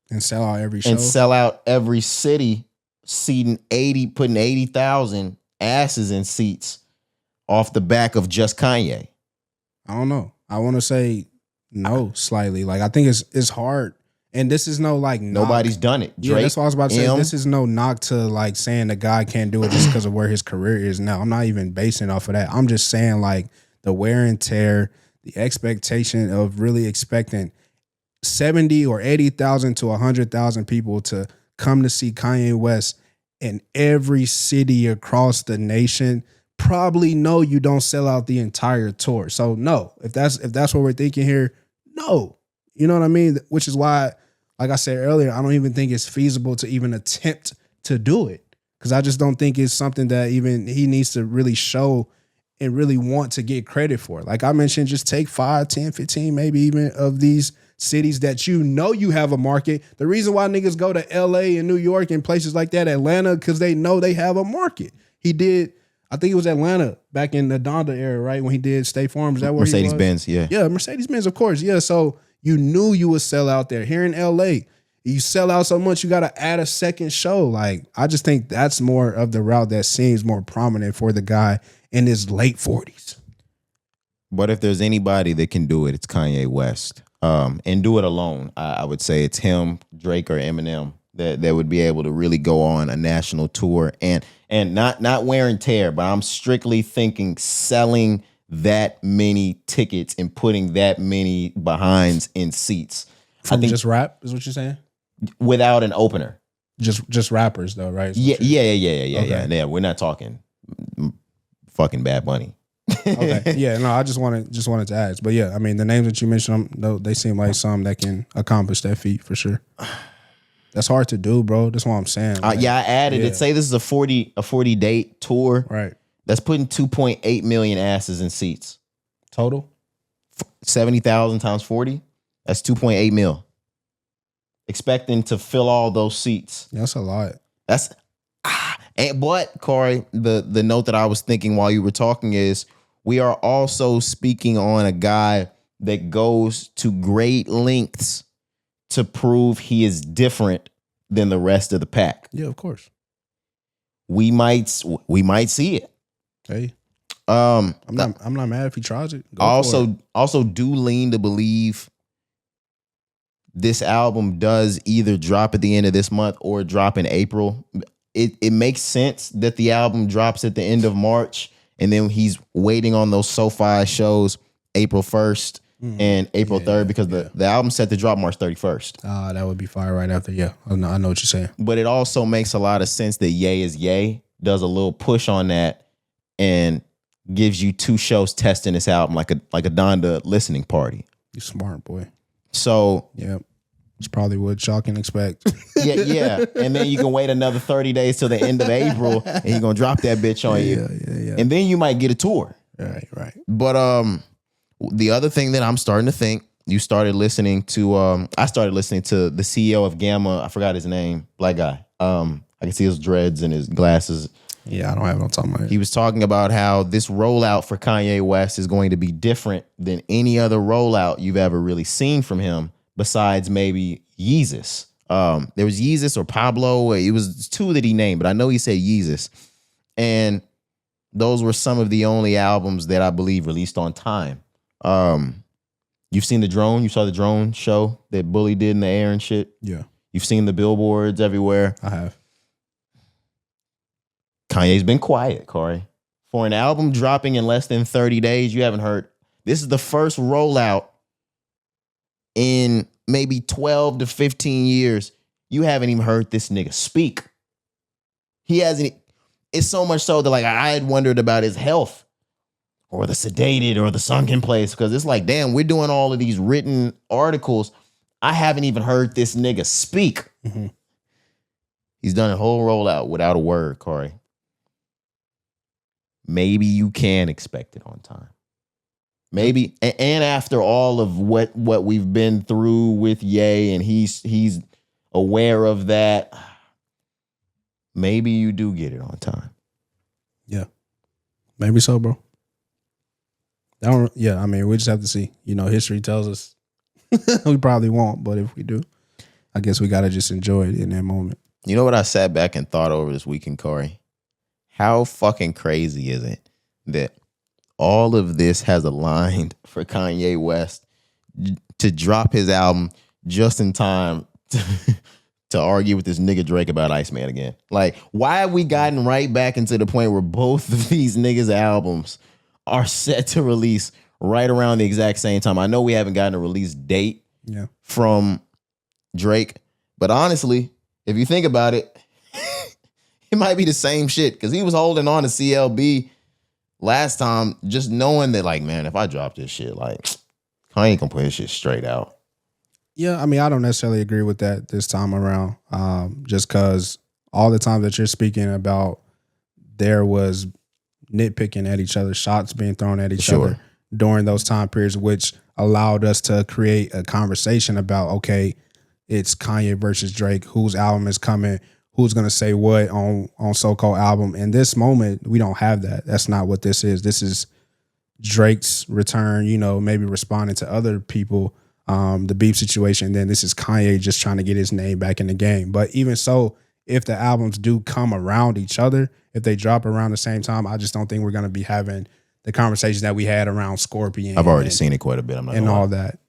and sell out every show and sell out every city, seating 80, putting 80,000 asses in seats off the back of just Kanye? I don't know. I want to say no slightly. Like, I think it's hard. And this is no like nobody's knock. Done it. Drake, yeah, that's what I was about to say. This is no knock to like saying the guy can't do it just because of where his career is now. I'm not even basing off of that. I'm just saying like the wear and tear, the expectation of really expecting 70 or 80,000 to 100,000 people to come to see Kanye West in every city across the nation. Probably no, you don't sell out the entire tour. So no, if that's what we're thinking here, no. You know what I mean? Which is why, like I said earlier, I don't even think it's feasible to even attempt to do it, because I just don't think it's something that even he needs to really show and really want to get credit for. Like I mentioned, just take 5, 10, 15, maybe even of these cities that you have a market. The reason why niggas go to LA and New York and places like that, Atlanta, because they know they have a market. He did, I think it was Atlanta back in the Donda era, right? When he did State Farm. Is that where Mercedes-Benz, yeah. Yeah, Mercedes-Benz, of course. Yeah, so you knew you would sell out there. Here in LA, you sell out so much, you got to add a second show. Like, I just think that's more of the route that seems more prominent for the guy in his late 40s. But if there's anybody that can do it, it's Kanye West. And do it alone. I would say it's him, Drake, or Eminem that would be able to really go on a national tour and not wear and tear, but I'm strictly thinking selling that many tickets and putting that many behinds in seats. From just rap is what you're saying? Without an opener. Just rappers though, right? Yeah. Yeah. We're not talking fucking Bad Bunny. Okay. Yeah, no, I just wanted to ask. But yeah, I mean, the names that you mentioned, they seem like some that can accomplish that feat for sure. That's hard to do, bro. That's what I'm saying. I added it. Say this is a 40 date tour. Right. That's putting 2.8 million asses in seats. Total? 70,000 times 40. That's 2.8 mil. Expecting to fill all those seats. Yeah, that's a lot. But Corey, the note that I was thinking while you were talking is we are also speaking on a guy that goes to great lengths to prove he is different than the rest of the pack. Yeah, of course. We might see it. Hey, I'm not mad if he tries it. Also do lean to believe this album does either drop at the end of this month or drop in April. It makes sense that the album drops at the end of March and then he's waiting on those SoFi shows April 1st and April 3rd because the album's set to drop March 31st. That would be fire right after. Yeah, I know what you're saying. But it also makes a lot of sense that Ye is Ye does a little push on that and gives you 2 shows testing this album like a Donda listening party. You smart, boy. So yeah, It's probably what y'all can expect. Yeah. And then you can wait another 30 days till the end of April, and you're gonna drop that bitch on you. Yeah. And then you might get a tour. Right. But the other thing that I'm starting to think, you started listening to I started listening to the CEO of Gamma. I forgot his name, black guy. I can see his dreads and his glasses. Yeah, I don't have no time on it. He was talking about how this rollout for Kanye West is going to be different than any other rollout you've ever really seen from him, besides maybe Yeezus. There was Yeezus or Pablo. It was two that he named, but I know he said Yeezus. And those were some of the only albums that I believe released on time. You've seen the drone. You saw the drone show that Bully did in the air and shit. Yeah. You've seen the billboards everywhere. I have. Kanye's been quiet, Corey. For an album dropping in less than 30 days, you haven't heard. This is the first rollout in maybe 12 to 15 years. You haven't even heard this nigga speak. He hasn't. It's so much so that like I had wondered about his health or the sedated or the sunken place, because it's like, damn, we're doing all of these written articles. I haven't even heard this nigga speak. Mm-hmm. He's done a whole rollout without a word, Corey. Maybe you can expect it on time. Maybe, and after all of what we've been through with Ye, and he's aware of that, maybe you do get it on time. Yeah, maybe so, bro. I mean, we just have to see. You know, history tells us we probably won't, but if we do, I guess we got to just enjoy it in that moment. You know what I sat back and thought over this weekend, Corey? How fucking crazy is it that all of this has aligned for Kanye West to drop his album just in time to argue with this nigga Drake about Iceman again? Like, why have we gotten right back into the point where both of these niggas' albums are set to release right around the exact same time? I know we haven't gotten a release date from Drake, but honestly, if you think about it, it might be the same shit, because he was holding on to CLB last time, just knowing that, like, man, if I drop this shit, like, I ain't gonna put his shit straight out. Yeah, I mean, I don't necessarily agree with that this time around, just because all the times that you're speaking about, there was nitpicking at each other, shots being thrown at each other during those time periods, which allowed us to create a conversation about, okay, it's Kanye versus Drake, whose album is coming, who's going to say what on so-called album. In this moment, we don't have that. That's not what this is. This is Drake's return, you know, maybe responding to other people, the beef situation. Then this is Kanye just trying to get his name back in the game. But even so, if the albums do come around each other, if they drop around the same time, I just don't think we're going to be having the conversations that we had around Scorpion. I've already seen it quite a bit. I'm not and all that.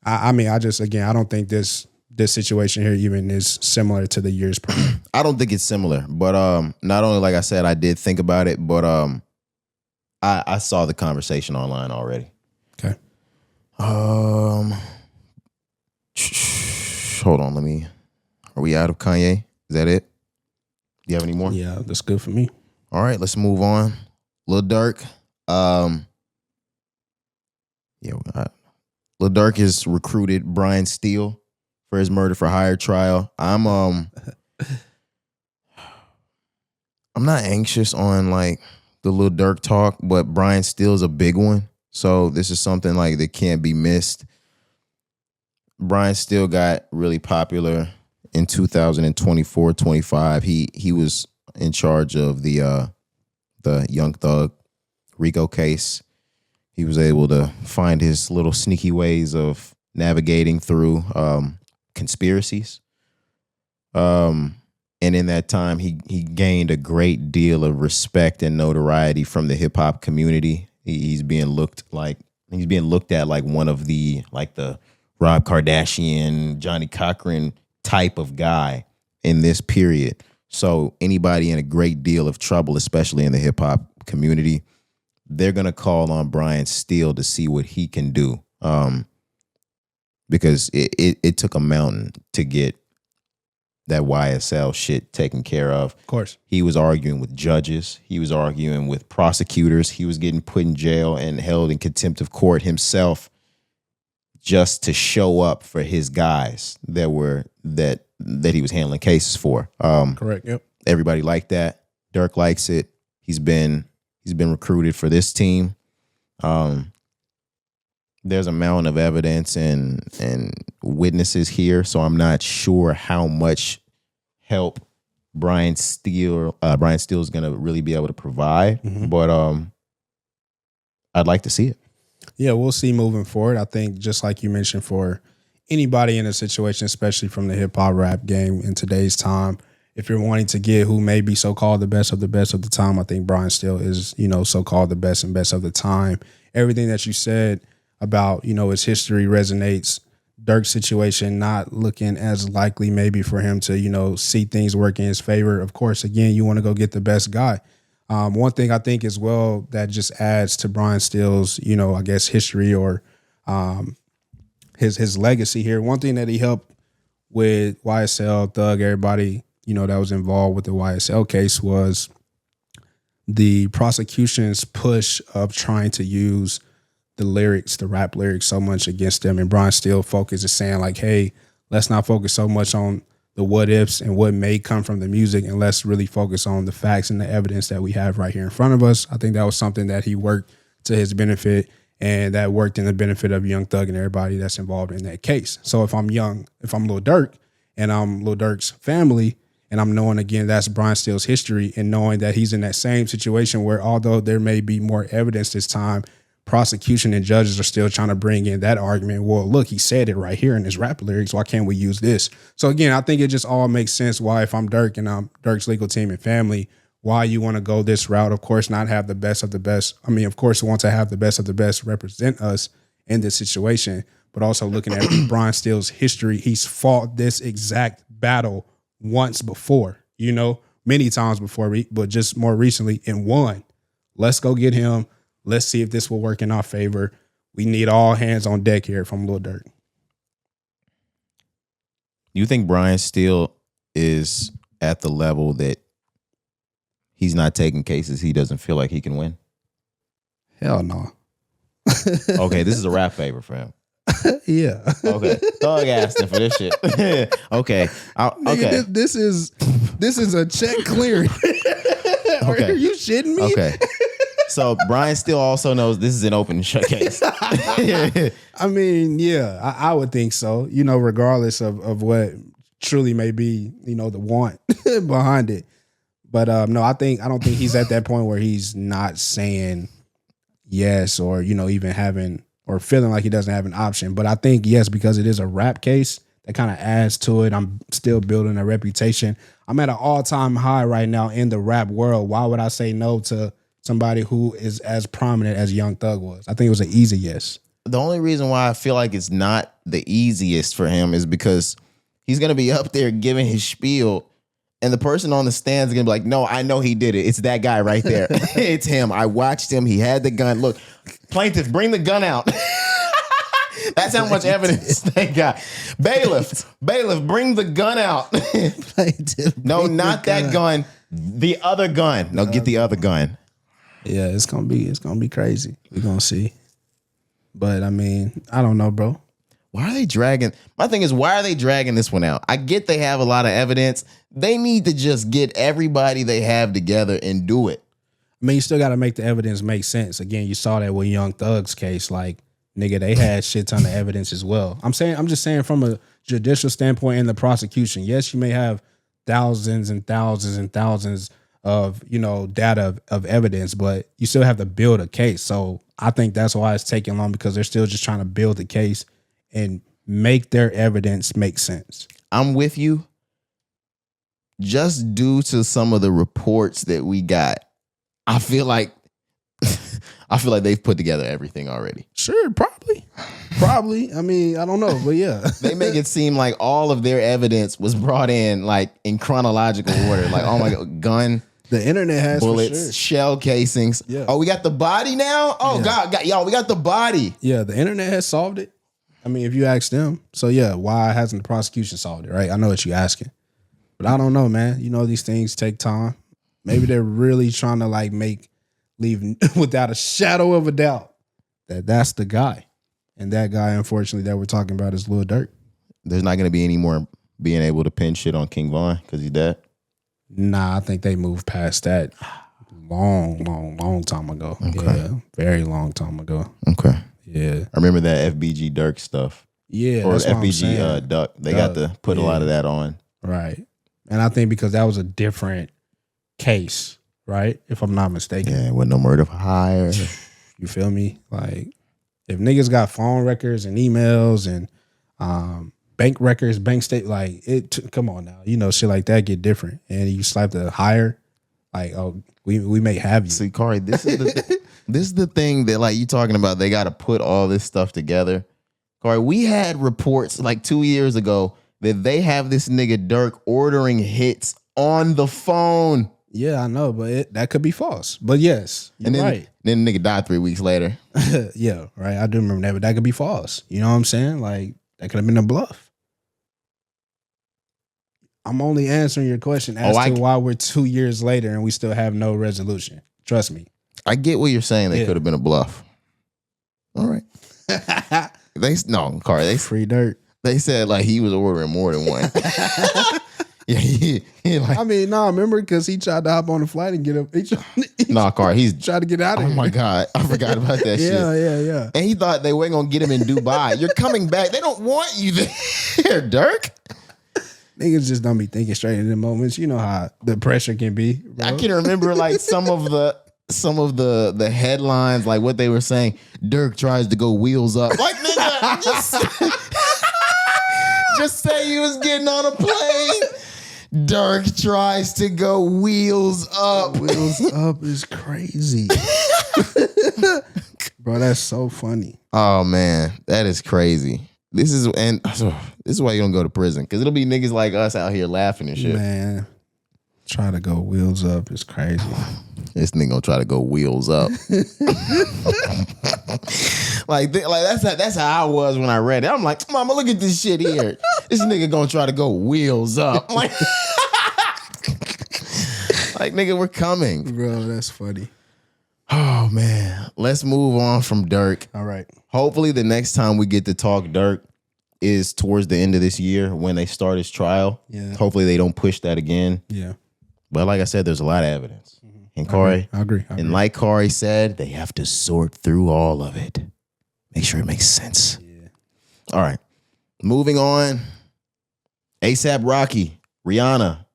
I mean, I don't think this situation here even is similar to the years prior. I don't think it's similar, but not only, like I said, I did think about it, but I saw the conversation online already. Okay. Hold on, are we out of Kanye? Is that it? Do you have any more? Yeah, that's good for me. All right, let's move on. Lil Durk. Lil Durk has recruited Brian Steele for his murder for hire trial. I'm not anxious on like the Lil Durk talk, but Brian Steele's a big one. So this is something like that can't be missed. Brian Steele got really popular in 2024, 25. He was in charge of the Young Thug RICO case. He was able to find his little sneaky ways of navigating through conspiracies. And in that time, he gained a great deal of respect and notoriety from the hip hop community. He's being looked at like one of the Rob Kardashian, Johnny Cochran type of guy in this period. So anybody in a great deal of trouble, especially in the hip hop community, they're gonna call on Brian Steele to see what he can do. Because it took a mountain to get that YSL shit taken care of. Of course. He was arguing with judges. He was arguing with prosecutors. He was getting put in jail and held in contempt of court himself just to show up for his guys that he was handling cases for. Correct. Yep. Everybody liked that. Durk likes it. He's been recruited for this team. There's a mountain of evidence and witnesses here, so I'm not sure how much help Brian Steele is going to really be able to provide, but I'd like to see it. Yeah, we'll see moving forward. I think just like you mentioned, for anybody in a situation, especially from the hip hop rap game in today's time, if you're wanting to get who may be so-called the best of the time, I think Brian Steele is, so-called the best and best of the time. Everything that you said about, his history resonates. Durk's situation not looking as likely maybe for him to, see things work in his favor. Of course, again, you want to go get the best guy. One thing I think as well that just adds to Brian Steele's, I guess history or his legacy here. One thing that he helped with YSL, Thug, everybody, that was involved with the YSL case was the prosecution's push of trying to use the rap lyrics so much against them. And Brian Steele focus is saying like, hey, let's not focus so much on the what ifs and what may come from the music, and let's really focus on the facts and the evidence that we have right here in front of us. I think that was something that he worked to his benefit, and that worked in the benefit of Young Thug and everybody that's involved in that case. So if I'm Lil Durk and I'm Lil Durk's family, and I'm knowing, again, that's Brian Steele's history, and knowing that he's in that same situation where although there may be more evidence this time, prosecution and judges are still trying to bring in that argument. Well, look, he said it right here in his rap lyrics. Why can't we use this? So again, I think it just all makes sense why, if I'm Durk and I'm Durk's legal team and family, why you want to go this route. Of course, not have the best of the best. I mean, of course, we want to have the best of the best represent us in this situation, but also looking at Brian Steele's history, he's fought this exact battle once before, many times before, but just more recently and won. Let's go get him. Let's see if this will work in our favor. We need all hands on deck here from Lil Durk. You think Brian Steele is at the level that he's not taking cases he doesn't feel like he can win? Hell no. Okay, this is a rap favor for him. Yeah. Okay. Thug asked him for this shit. Okay. Okay. This is a check clearing. Okay. Are you shitting me? Okay. So Brian Steele also knows this is an open shut case. I mean, yeah, I would think so. Regardless of what truly may be, the want behind it. But no, I don't think he's at that point where he's not saying yes, or even having or feeling like he doesn't have an option. But I think yes, because it is a rap case, that kind of adds to it. I'm still building a reputation. I'm at an all-time high right now in the rap world. Why would I say no to somebody who is as prominent as Young Thug was? I think it was an easy yes. The only reason why I feel like it's not the easiest for him is because he's going to be up there giving his spiel, and the person on the stand is going to be like, no, I know he did it. It's that guy right there. It's him. I watched him. He had the gun. Look, plaintiff, bring the gun out. That's how much evidence they got. Bailiff, bring the gun out. No, not that gun. The other gun. No, get the other gun. Yeah, it's gonna be crazy. We're gonna see. But I mean, I don't know, bro. Why are they dragging? My thing is, why are they dragging this one out? I get they have a lot of evidence. They need to just get everybody they have together and do it. I mean, you still got to make the evidence make sense. Again, you saw that with Young Thug's case. Like, nigga, they had shit ton of evidence as well. I'm just saying from a judicial standpoint in the prosecution, yes, you may have thousands and thousands and thousands of, data of evidence, but you still have to build a case. So I think that's why it's taking long, because they're still just trying to build the case and make their evidence make sense. I'm with you. Just due to some of the reports that we got, I feel like they've put together everything already. Sure, probably. I mean, I don't know, but yeah. They make it seem like all of their evidence was brought in like in chronological order. Like, oh my God, gun. The internet has bullets, for sure. Shell casings. Yeah. Oh, we got the body now? Oh, yeah. God, y'all, we got the body. Yeah, the internet has solved it. I mean, if you ask them. So yeah, why hasn't the prosecution solved it, right? I know what you're asking. But I don't know, man. These things take time. Maybe they're really trying to like leave without a shadow of a doubt that that's the guy. And that guy, unfortunately, that we're talking about is Lil Durk. There's not going to be any more being able to pin shit on King Von because he's dead. Nah, I think they moved past that long time ago. Okay. Yeah, very long time ago. Okay. Yeah. I remember that FBG Durk stuff. Yeah. Or FBG Duck. They got to put a lot of that on. Right. And I think because that was a different case, right? If I'm not mistaken. Yeah, with no murder for hire. You feel me? Like, if niggas got phone records and emails and bank records, bank state, like, come on now. You know, shit like that get different. And you slap the hire, like, oh, we may have you. See, Cari, this is the thing that, like, you talking about, they got to put all this stuff together. Cari, we had reports like 2 years ago that they have this nigga Durk ordering hits on the phone. Yeah, I know, but that could be false. But yes, you're right. Then the nigga died 3 weeks later. Yeah, right. I do remember that, but that could be false. You know what I'm saying? Like, that could have been a bluff. I'm only answering your question as to why we're 2 years later and we still have no resolution. Trust me. I get what you're saying. They could have been a bluff. All right. Cari, free Durk. They said like he was ordering more than one. Yeah, he like, I mean, remember because he tried to hop on the flight and get up. Cari, he's tried to get out of here. Oh my God, I forgot about that shit. Yeah. And he thought they weren't gonna get him in Dubai. You're coming back. They don't want you there, Durk. Niggas just don't be thinking straight in the moments. You know how the pressure can be, bro. I can remember like some of the headlines, like what they were saying. Durk tries to go wheels up. Like, nigga, just say he was getting on a plane. Durk tries to go wheels up. Wheels up is crazy. Bro, that's so funny. Oh man, that is crazy. This is why you don't go to prison, because it'll be niggas like us out here laughing and shit. Man, try to go wheels up is crazy. This nigga gonna try to go wheels up. that's how I was when I read it. I'm like, mama, look at this shit here. This nigga gonna try to go wheels up. Like, nigga, we're coming. Bro, that's funny. Oh man. Let's move on from Durk. All right. Hopefully the next time we get to talk Durk is towards the end of this year when they start his trial. Yeah. Hopefully they don't push that again. Yeah. But like I said, there's a lot of evidence. Mm-hmm. And Cari, I agree. And like Cari said, they have to sort through all of it. Make sure it makes sense. Yeah. All right. Moving on. A$AP Rocky, Rihanna.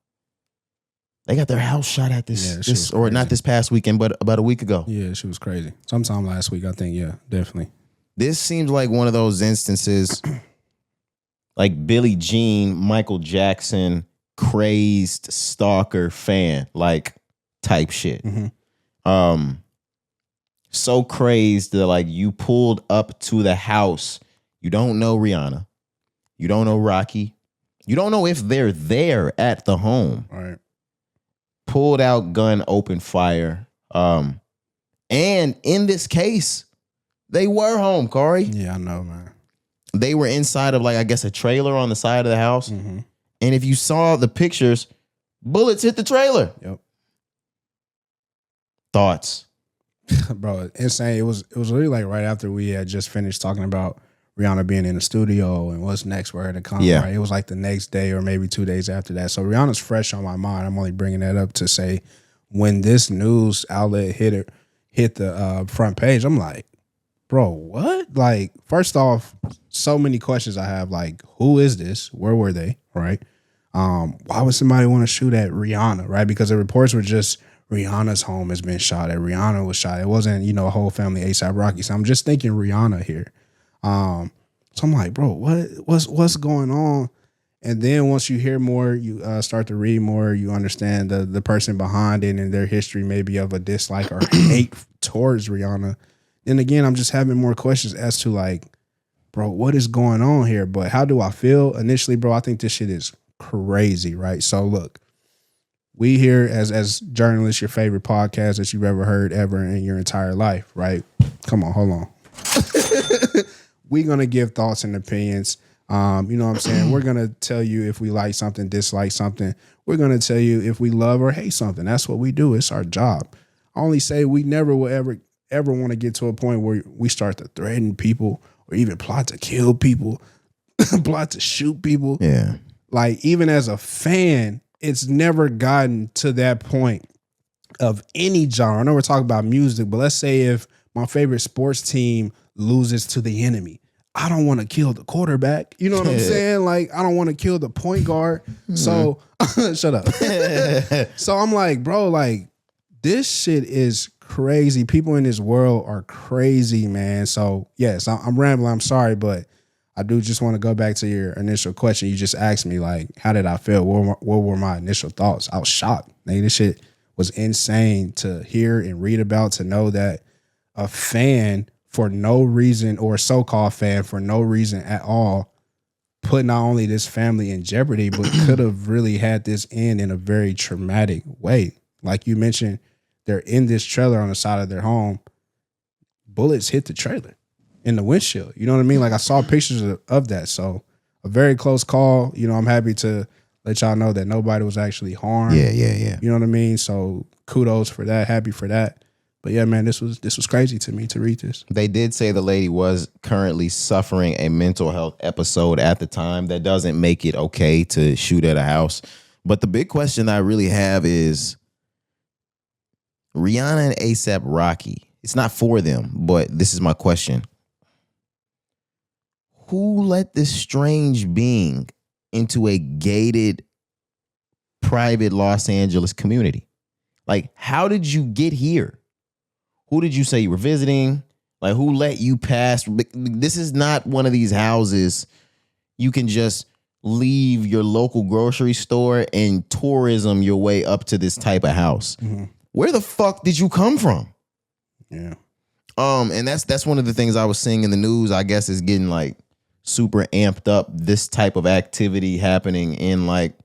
They got their house shot at this or not this past weekend, but about a week ago. Yeah, she was crazy. Sometime last week, I think. Yeah, definitely. This seems like one of those instances like Billie Jean, Michael Jackson, crazed stalker fan, like type shit. Mm-hmm. So crazed that like you pulled up to the house. You don't know Rihanna. You don't know Rocky. You don't know if they're there at the home. All right. Pulled out gun, opened fire. And in this case, they were home, Cari. Yeah, I know, man. They were inside of, like, I guess, a trailer on the side of the house. Mm-hmm. And if you saw the pictures, bullets hit the trailer. Yep. Thoughts? Bro, insane. It was really like right after we had just finished talking about Rihanna being in the studio and what's next for her to come. Yeah. Right? It was like the next day or maybe 2 days after that. So Rihanna's fresh on my mind. I'm only bringing that up to say when this news outlet hit the front page, I'm like, bro, what? Like, first off, so many questions I have. Like, who is this? Where were they? Right? Why would somebody want to shoot at Rihanna? Right? Because the reports were just Rihanna's home has been shot at. Rihanna was shot. It wasn't, a whole family A$AP Rocky. So I'm just thinking Rihanna here. So I'm like, bro, what's going on? And then once you hear more, you start to read more, you understand the person behind it and their history maybe of a dislike or hate towards Rihanna. Then again, I'm just having more questions as to like, bro, what is going on here? But how do I feel? Initially, bro, I think this shit is crazy, right? So look, we here as journalists, your favorite podcast that you've ever heard ever in your entire life, right? Come on, hold on. We're going to give thoughts and opinions. You know what I'm saying? We're going to tell you if we like something, dislike something. We're going to tell you if we love or hate something. That's what we do. It's our job. I only say we never will ever want to get to a point where we start to threaten people or even plot to kill people, plot to shoot people. Yeah. Like, even as a fan, it's never gotten to that point of any genre. I know we're talking about music, but let's say if my favorite sports team loses to the enemy, I don't want to kill the quarterback. You know what I'm saying? Like, I don't want to kill the point guard. So, shut up. So I'm like, bro, like, this shit is crazy. People in this world are crazy, man. So, yes, I'm rambling. I'm sorry, but I do just want to go back to your initial question. You just asked me, like, how did I feel? What were my initial thoughts? I was shocked. Like, this shit was insane to hear and read about, to know that a fan for no reason, or a so-called fan for no reason at all, put not only this family in jeopardy, but could have really had this end in a very traumatic way. Like you mentioned, they're in this trailer on the side of their home. Bullets hit the trailer in the windshield. You know what I mean? Like, I saw pictures of that. So a very close call. You know, I'm happy to let y'all know that nobody was actually harmed. Yeah. You know what I mean? So kudos for that. Happy for that. But yeah, man, this was crazy to me to read this. They did say the lady was currently suffering a mental health episode at the time. That doesn't make it okay to shoot at a house. But the big question I really have is Rihanna and A$AP Rocky. It's not for them, but this is my question. Who let this strange being into a gated, private Los Angeles community? Like, how did you get here? Who did you say you were visiting? Like, who let you pass? This is not one of these houses you can just leave your local grocery store and tourism your way up to this type of house. Mm-hmm. Where the fuck did you come from? Yeah. And that's one of the things I was seeing in the news. I guess is getting like super amped up. This type of activity happening in like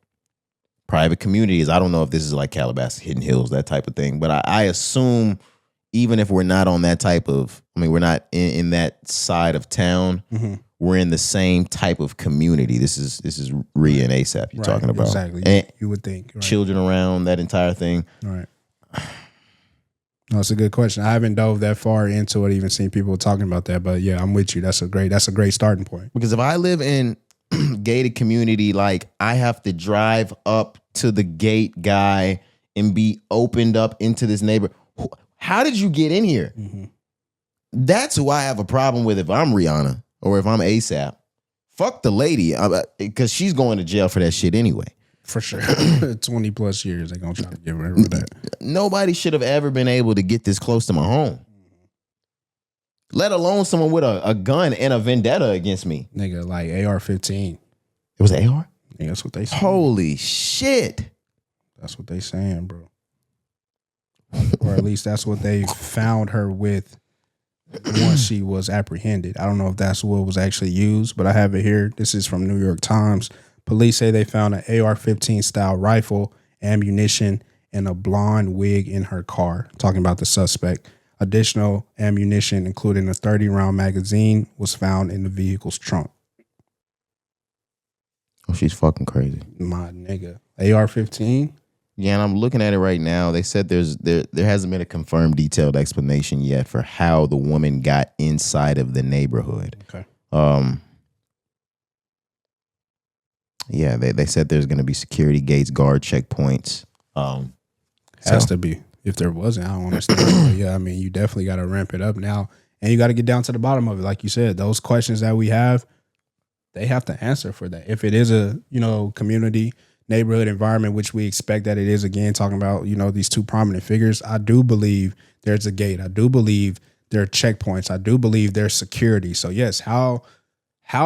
private communities. I don't know if this is like Calabasas, Hidden Hills, that type of thing. But I assume even if we're not on that type of, we're not in that side of town. Mm-hmm. We're in the same type of community. This is Rhea and A$AP you're talking about. Exactly. And you would think. Right. Children around, that entire thing. Right. No, it's a good question. I haven't dove that far into it, even seen people talking about that. But yeah, I'm with you. That's a great starting point. Because if I live in gated community, like I have to drive up to the gate guy and be opened up into this neighborhood. How did you get in here? Mm-hmm. That's who I have a problem with if I'm Rihanna or if I'm A$AP. Fuck the lady, because she's going to jail for that shit anyway. For sure. 20 plus years, they're going to try to get rid of that. Nobody should have ever been able to get this close to my home. Let alone someone with a gun and a vendetta against me. Nigga, like AR-15. It was an AR? Yeah, that's what they saying. Holy shit. That's what they saying, bro. Or at least that's what they found her with once she was apprehended. I don't know if that's what was actually used, but I have it here. This is from New York Times. Police say they found an AR-15 style rifle, ammunition, and a blonde wig in her car. Talking about the suspect. Additional ammunition, including a 30-round magazine, was found in the vehicle's trunk. Oh, she's fucking crazy. My nigga. AR-15? Yeah, and I'm looking at it right now. They said there hasn't been a confirmed detailed explanation yet for how the woman got inside of the neighborhood. Okay. Yeah, they said there's going to be security gates, guard checkpoints. Has to be. If there wasn't, I don't understand. But yeah, I mean, you definitely got to ramp it up now. And you got to get down to the bottom of it. Like you said, those questions that we have, they have to answer for that. If it is a, community, neighborhood environment, which we expect that it is, again, talking about, these two prominent figures, I do believe there's a gate. I do believe there are checkpoints. I do believe there's security. So yes, how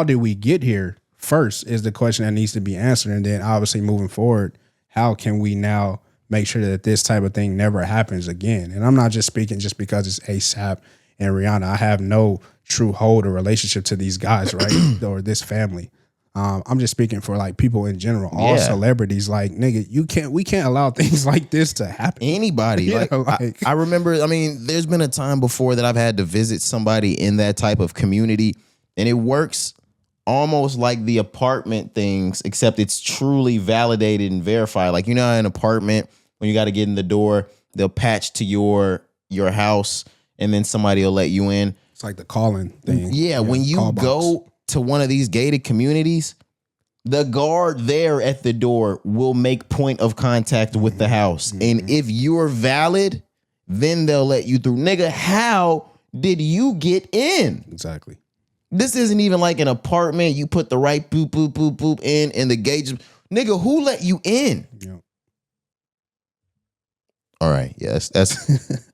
did we get here first is the question that needs to be answered. And then obviously moving forward, how can we now make sure that this type of thing never happens again? And I'm not just speaking just because it's A$AP and Rihanna. I have no true hold or relationship to these guys, right? Or this family. I'm just speaking for like people in general, all celebrities. Like, nigga, we can't allow things like this to happen. Anybody. I remember, there's been a time before that I've had to visit somebody in that type of community, and it works almost like the apartment things, except it's truly validated and verified. Like, an apartment, when you got to get in the door, they'll patch to your house, and then somebody will let you in. It's like the calling thing. Yeah, when you go to one of these gated communities, the guard there at the door will make point of contact with the house. And if you're valid, then they'll let you through. Nigga, how did you get in? Exactly. This isn't even like an apartment. You put the right boop, boop, boop, boop in and the gauge. Nigga, who let you in? Yeah. All right. Yes,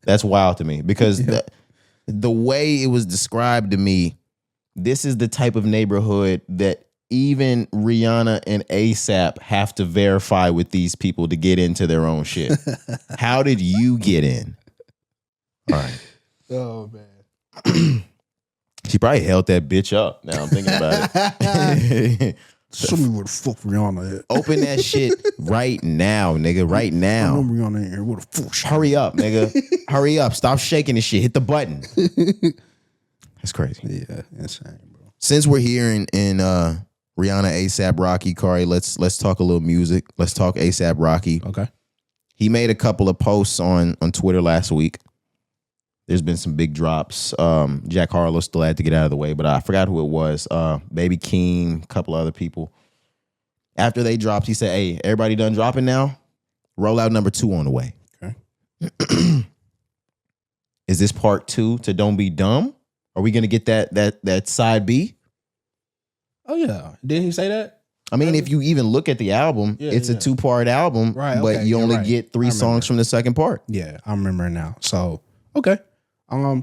that's wild to me because the way it was described to me, this is the type of neighborhood that even Rihanna and ASAP have to verify with these people to get into their own shit. How did you get in? All right. Oh, man. She probably held that bitch up. Now I'm thinking about it. Show me where the fuck Rihanna at. Open that shit right now, nigga. Right now. I know Rihanna in here. What the fuck? Hurry up, nigga. Hurry up. Stop shaking this shit. Hit the button. That's crazy. Yeah, insane, bro. Since we're here in Rihanna, ASAP Rocky, Cari, let's talk a little music. Let's talk ASAP Rocky. Okay. He made a couple of posts on Twitter last week. There's been some big drops. Jack Harlow still had to get out of the way, but I forgot who it was. Baby Keem, a couple other people. After they dropped, he said, "Hey, everybody done dropping now? Rollout number 2 on the way." Okay. Is this part 2 to Don't Be Dumb? Are we gonna get that side B? Oh yeah, didn't he say that? I mean, if you even look at the album, it's a 2-part album, right? But Okay, you only get 3 songs from the second part. Yeah, I remember now. So okay,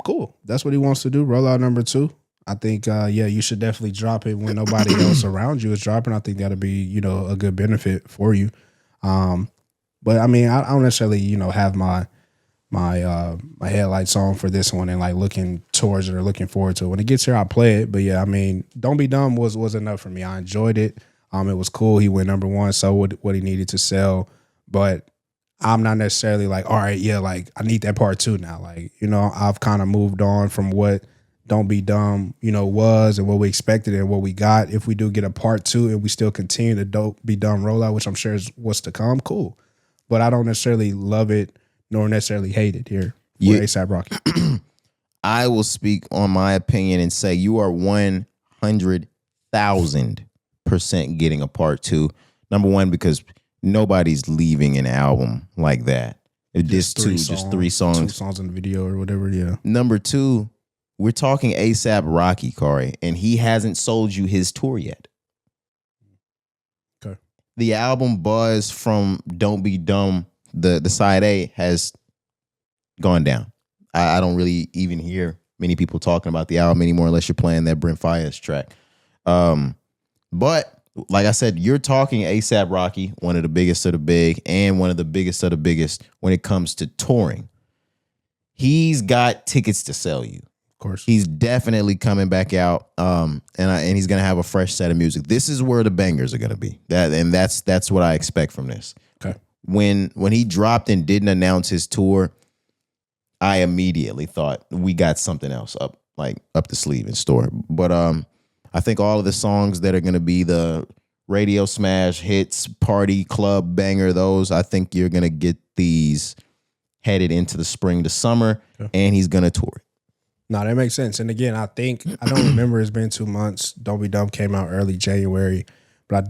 cool. That's what he wants to do. Rollout number 2. I think, you should definitely drop it when nobody else around you is dropping. I think that'll be, a good benefit for you. But I mean, I don't necessarily, have my headlights on for this one and like looking towards it or looking forward to it. When it gets here, I'll play it. But yeah, I mean, Don't Be Dumb was enough for me. I enjoyed it. It was cool. He went number 1, so what he needed to sell. But I'm not necessarily like, all right, yeah, like I need that part 2 now. Like, I've kind of moved on from what Don't Be Dumb, was and what we expected and what we got. If we do get a part 2 and we still continue the Don't Be Dumb rollout, which I'm sure is what's to come, cool. But I don't necessarily love it nor necessarily hate it here for ASAP Rocky. I will speak on my opinion and say you are 100,000% getting a part 2. Number 1, because nobody's leaving an album like that. Just 3 songs. 2 songs in the video or whatever, yeah. Number 2, we're talking ASAP Rocky, Cari, and he hasn't sold you his tour yet. Okay. The album buzz from Don't Be Dumb, the side A, has gone down. I don't really even hear many people talking about the album anymore unless you're playing that Brent Faiyaz track. But like I said, you're talking ASAP Rocky, one of the biggest of the big and one of the biggest of the biggest when it comes to touring. He's got tickets to sell you. Of course. He's definitely coming back out, and he's going to have a fresh set of music. This is where the bangers are going to be. That's what I expect from this. Okay. When he dropped and didn't announce his tour, I immediately thought we got something else up the sleeve in store. But I think all of the songs that are going to be the radio smash hits, party club banger, those, I think you're going to get these headed into the spring to summer, and he's going to tour it. No, that makes sense. And again, I don't remember it's been 2 months. Don't Be Dumb came out early January, but I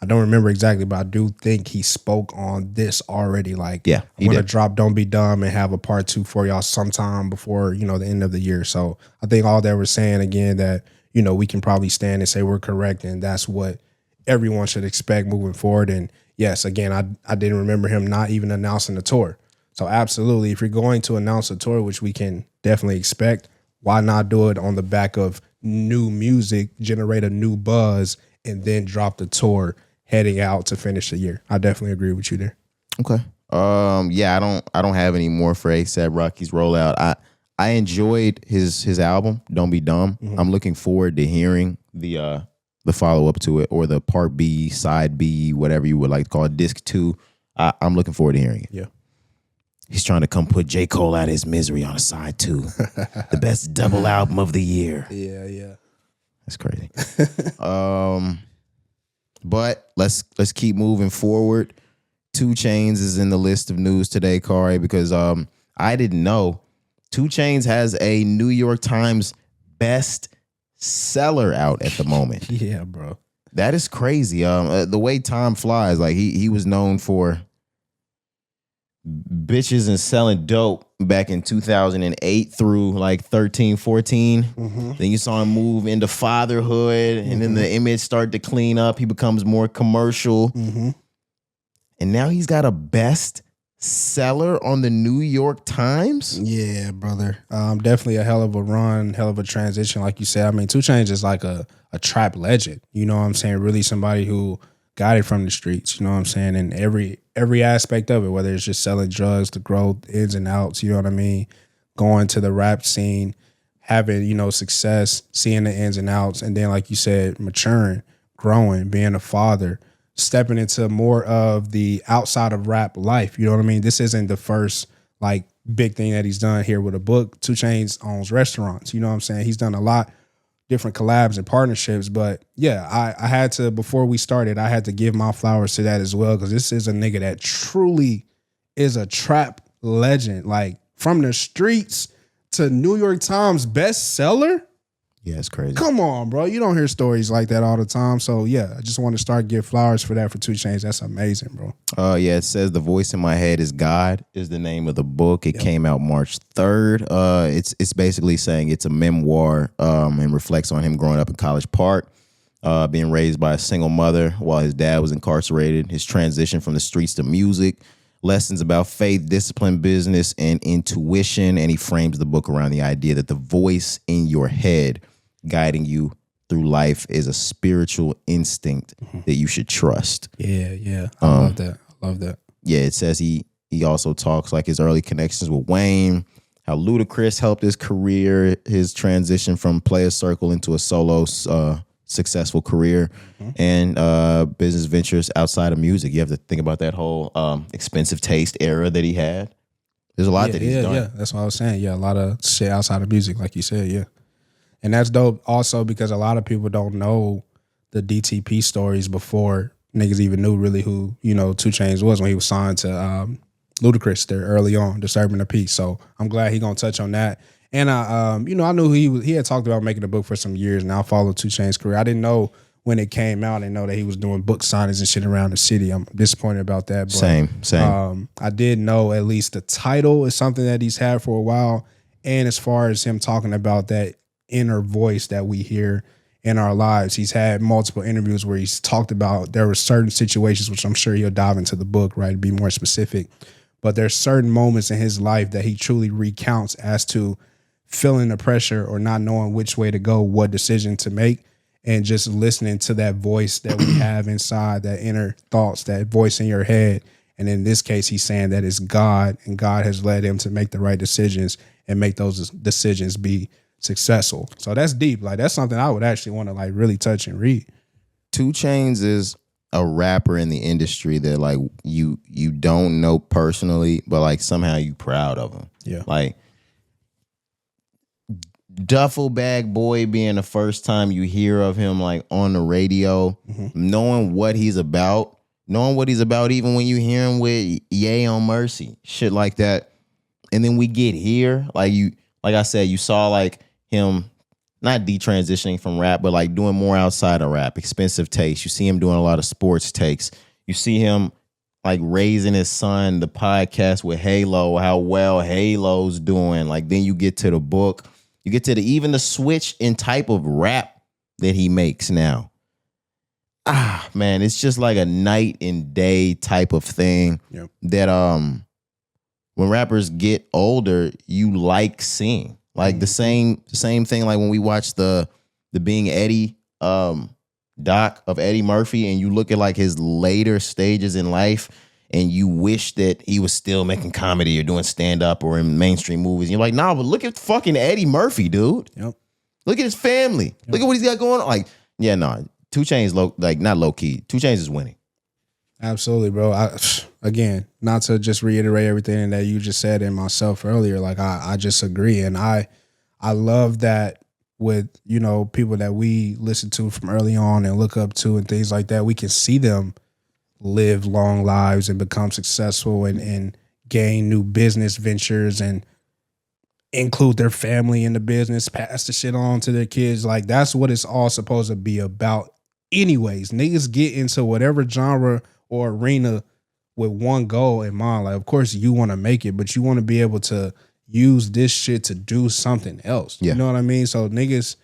don't remember exactly, but I do think he spoke on this already. Like, yeah, I'm going to drop Don't Be Dumb and have a part 2 for y'all sometime before, the end of the year. So I think all that we're saying again that, we can probably stand and say we're correct, and that's what everyone should expect moving forward. And yes, again, I didn't remember him not even announcing the tour. So absolutely, if you're going to announce a tour, which we can definitely expect, why not do it on the back of new music, generate a new buzz, and then drop the tour heading out to finish the year? I definitely agree with you there. Okay. Yeah, I don't have any more for ASAP Rocky's rollout. I enjoyed his album, Don't Be Dumb. Mm-hmm. I'm looking forward to hearing the follow-up to it, or the part B, side B, whatever you would like to call it, disc 2. I'm looking forward to hearing it. Yeah. He's trying to come put J. Cole out of his misery on a side 2. The best double album of the year. Yeah. That's crazy. But let's keep moving forward. 2 Chainz is in the list of news today, Cari, because I didn't know 2 Chainz has a New York Times best seller out at the moment. Yeah, bro. That is crazy. The way time flies, like he was known for bitches and selling dope back in 2008 through like 13, 14. Then you saw him move into fatherhood, and then the image started to clean up. He becomes more commercial. And now he's got a best seller on the New York Times. Yeah, brother. Definitely a hell of a run, hell of a transition. Like you said, I mean, 2 Chainz is like a trap legend. You know what I'm saying? Really somebody who got it from the streets. You know what I'm saying? And every aspect of it, whether it's just selling drugs, the growth, ins and outs, you know what I mean? Going to the rap scene, having, you know, success, seeing the ins and outs. And then, like you said, maturing, growing, being a father, stepping into more of the outside of rap life. You know what I mean? This isn't the first like big thing that he's done here with a book. 2 Chainz owns restaurants. You know what I'm saying? He's done a lot different collabs and partnerships. But yeah, I had to, before we started, I had to give my flowers to that as well, because this is a nigga that truly is a trap legend. Like from the streets to New York Times bestseller. Yeah, it's crazy. Come on, bro. You don't hear stories like that all the time. So, yeah, I just want to start give flowers for that for 2 Chainz. That's amazing, bro. Yeah, it says The Voice in My Head is God is the name of the book. It came out March 3rd. It's basically saying it's a memoir and reflects on him growing up in College Park, being raised by a single mother while his dad was incarcerated, his transition from the streets to music, lessons about faith, discipline, business, and intuition. And he frames the book around the idea that the voice in your head guiding you through life is a spiritual instinct that you should trust. Yeah. I love that. Yeah, it says he also talks like his early connections with Wayne, how Ludacris helped his career, his transition from Players Circle into a solo successful career, and business ventures outside of music. You have to think about that whole expensive taste era that he had. There's a lot that he's done. Yeah, that's what I was saying. Yeah, a lot of shit outside of music, like you said, yeah. And that's dope also because a lot of people don't know the DTP stories before niggas even knew really who, 2 Chainz was when he was signed to Ludacris there early on, Disturbing the Peace. So I'm glad he gonna touch on that. And I knew he had talked about making a book for some years now. I followed 2 Chainz' career. I didn't know when it came out. I didn't know that he was doing book signings and shit around the city. I'm disappointed about that. But, Same. I did know at least the title is something that he's had for a while. And as far as him talking about that inner voice that we hear in our lives, he's had multiple interviews where he's talked about there were certain situations, which I'm sure he'll dive into the book, right, to be more specific. But there's certain moments in his life that he truly recounts as to feeling the pressure or not knowing which way to go, what decision to make, and just listening to that voice that we have inside, that inner thoughts, that voice in your head. And in this case, he's saying that it's God, and God has led him to make the right decisions and make those decisions be successful. So that's deep. Like, that's something I would actually want to like really touch and read. 2 Chainz is a rapper in the industry that like you don't know personally, but like somehow you proud of him. Yeah. Like Duffel Bag Boy being the first time you hear of him like on the radio, knowing what he's about even when you hear him with Ye on Mercy, shit like that. And then we get here, like I said, you saw like him not detransitioning from rap, but like doing more outside of rap, expensive takes. You see him doing a lot of sports takes. You see him like raising his son, the podcast with Halo, how well Halo's doing. Like then you get to the book, you get to even the switch in type of rap that he makes now. Man, it's just like a night and day type of thing that when rappers get older, you like seeing. Like the same thing like when we watch the Being Eddie doc of Eddie Murphy, and you look at like his later stages in life and you wish that he was still making comedy or doing stand-up or in mainstream movies. And you're like, nah, but look at fucking Eddie Murphy, dude. Yep. Look at his family. Yep. Look at what he's got going on. Like, yeah, no, 2 Chainz not low key. 2 Chainz is winning. Absolutely, bro. Again, not to just reiterate everything that you just said and myself earlier, like I just agree. And I love that with, people that we listen to from early on and look up to and things like that, we can see them live long lives and become successful and gain new business ventures. And include their family in the business, pass the shit on to their kids. Like, that's what it's all supposed to be about. Anyways, niggas get into whatever genre or arena with one goal in mind. Like, of course, you want to make it, but you want to be able to use this shit to do something else. Yeah. You know what I mean? So niggas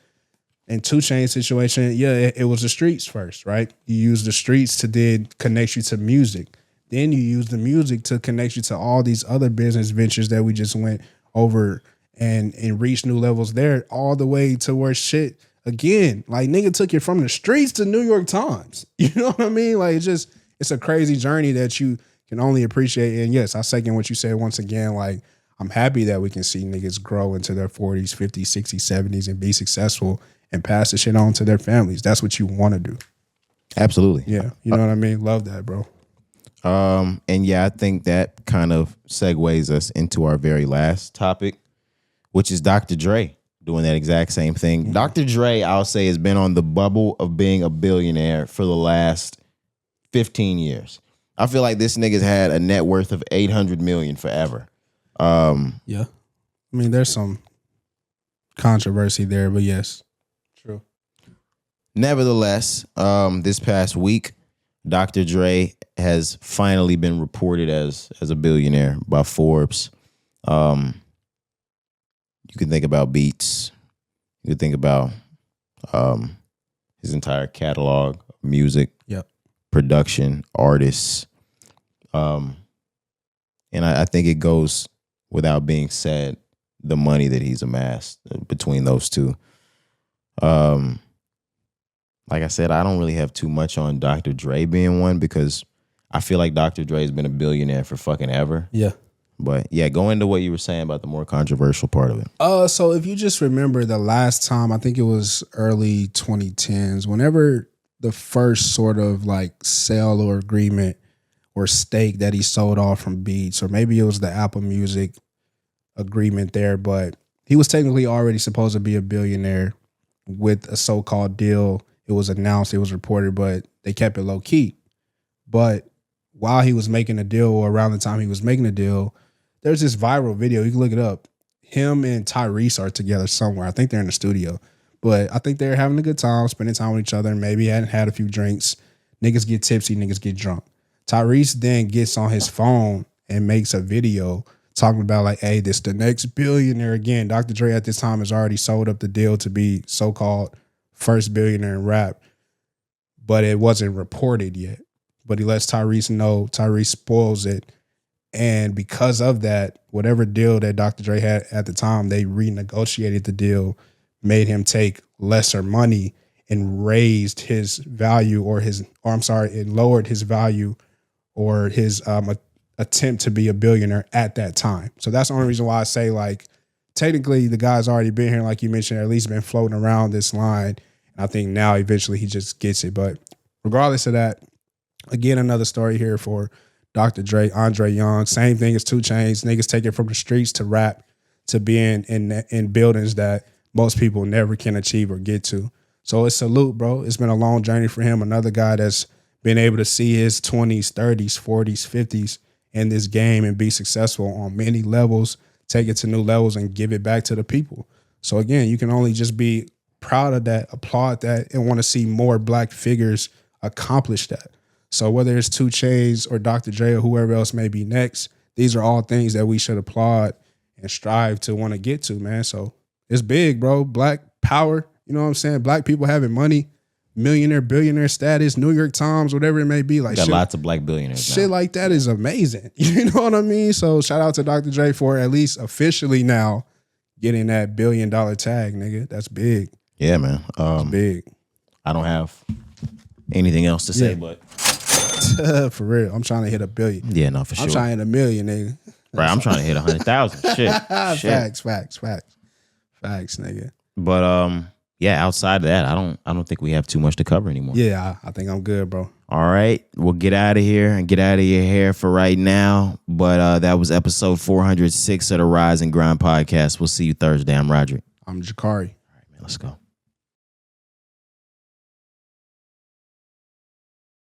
in 2 Chainz situation, it was the streets first, right? You use the streets to then connect you to music. Then you use the music to connect you to all these other business ventures that we just went over and reach new levels there, all the way to where shit, again, like, nigga took it from the streets to New York Times. You know what I mean? Like, it's a crazy journey that you can only appreciate. And yes, I second what you said once again. Like, I'm happy that we can see niggas grow into their 40s, 50s, 60s, 70s and be successful and pass the shit on to their families. That's what you want to do. Absolutely. Yeah. You know what I mean? Love that, bro. And yeah, I think that kind of segues us into our very last topic, which is Dr. Dre doing that exact same thing. Mm-hmm. Dr. Dre, I'll say, has been on the bubble of being a billionaire for the last 15 years. I feel like this nigga's had a net worth of 800 million forever. Yeah. I mean, there's some controversy there, but yes. True. Nevertheless, this past week, Dr. Dre has finally been reported as a billionaire by Forbes. You can think about Beats. You can think about his entire catalog, music, yep, production, artists. And I think it goes without being said, the money that he's amassed between those two. Like I said, I don't really have too much on Dr. Dre being one because I feel like Dr. Dre has been a billionaire for fucking ever. Yeah. But yeah, go into what you were saying about the more controversial part of it. So if you just remember the last time, I think it was early 2010s, whenever the first sort of like sale or agreement or stake that he sold off from Beats, or maybe it was the Apple Music agreement there, but he was technically already supposed to be a billionaire with a so-called deal. It was announced, it was reported, but they kept it low key. But while he was making a deal, or around the time he was making a deal, there's this viral video. You can look it up. Him and Tyrese are together somewhere. I think they're in the studio, but I think they're having a good time, spending time with each other, and maybe hadn't had a few drinks. Niggas get tipsy, niggas get drunk. Tyrese then gets on his phone and makes a video talking about like, hey, this the next billionaire again. Dr. Dre at this time has already sold up the deal to be so-called first billionaire in rap, but it wasn't reported yet. But he lets Tyrese know. Tyrese spoils it. And because of that, whatever deal that Dr. Dre had at the time, they renegotiated the deal, made him take lesser money, and raised his value it lowered his value or his attempt to be a billionaire at that time. So that's the only reason why I say, like, technically the guy's already been here, like you mentioned, at least been floating around this line. And I think now eventually he just gets it. But regardless of that, again, another story here for Dr. Dre, Andre Young. Same thing as 2 Chainz. Niggas take it from the streets to rap to being in buildings that most people never can achieve or get to. So it's salute, bro. It's been a long journey for him. Another guy that's been able to see his 20s, 30s, 40s, 50s in this game and be successful on many levels, take it to new levels and give it back to the people. So again, you can only just be proud of that, applaud that, and want to see more black figures accomplish that. So whether it's 2 Chainz or Dr. Dre or whoever else may be next, these are all things that we should applaud and strive to want to get to, man. So it's big, bro. Black power, you know what I'm saying? Black people having money, millionaire, billionaire status, New York Times, whatever it may be. Like, got lots of black billionaires shit now. Like that is amazing. You know what I mean? So shout out to Dr. Dre for at least officially now getting that $1 billion tag, nigga. That's big. Yeah, man. It's big. I don't have anything else to say, but for real, I'm trying to hit $1 billion. Yeah, no, for sure. I'm trying to hit $1 million, nigga. Right, I'm trying to hit 100,000. Shit. Facts, nigga. But yeah, outside of that, I don't think we have too much to cover anymore. Yeah, I think I'm good, bro. All right, we'll get out of here and get out of your hair for right now. But that was episode 406 of the Rise and Grind podcast. We'll see you Thursday. I'm Roderick. I'm Cari. All right, man, let's go.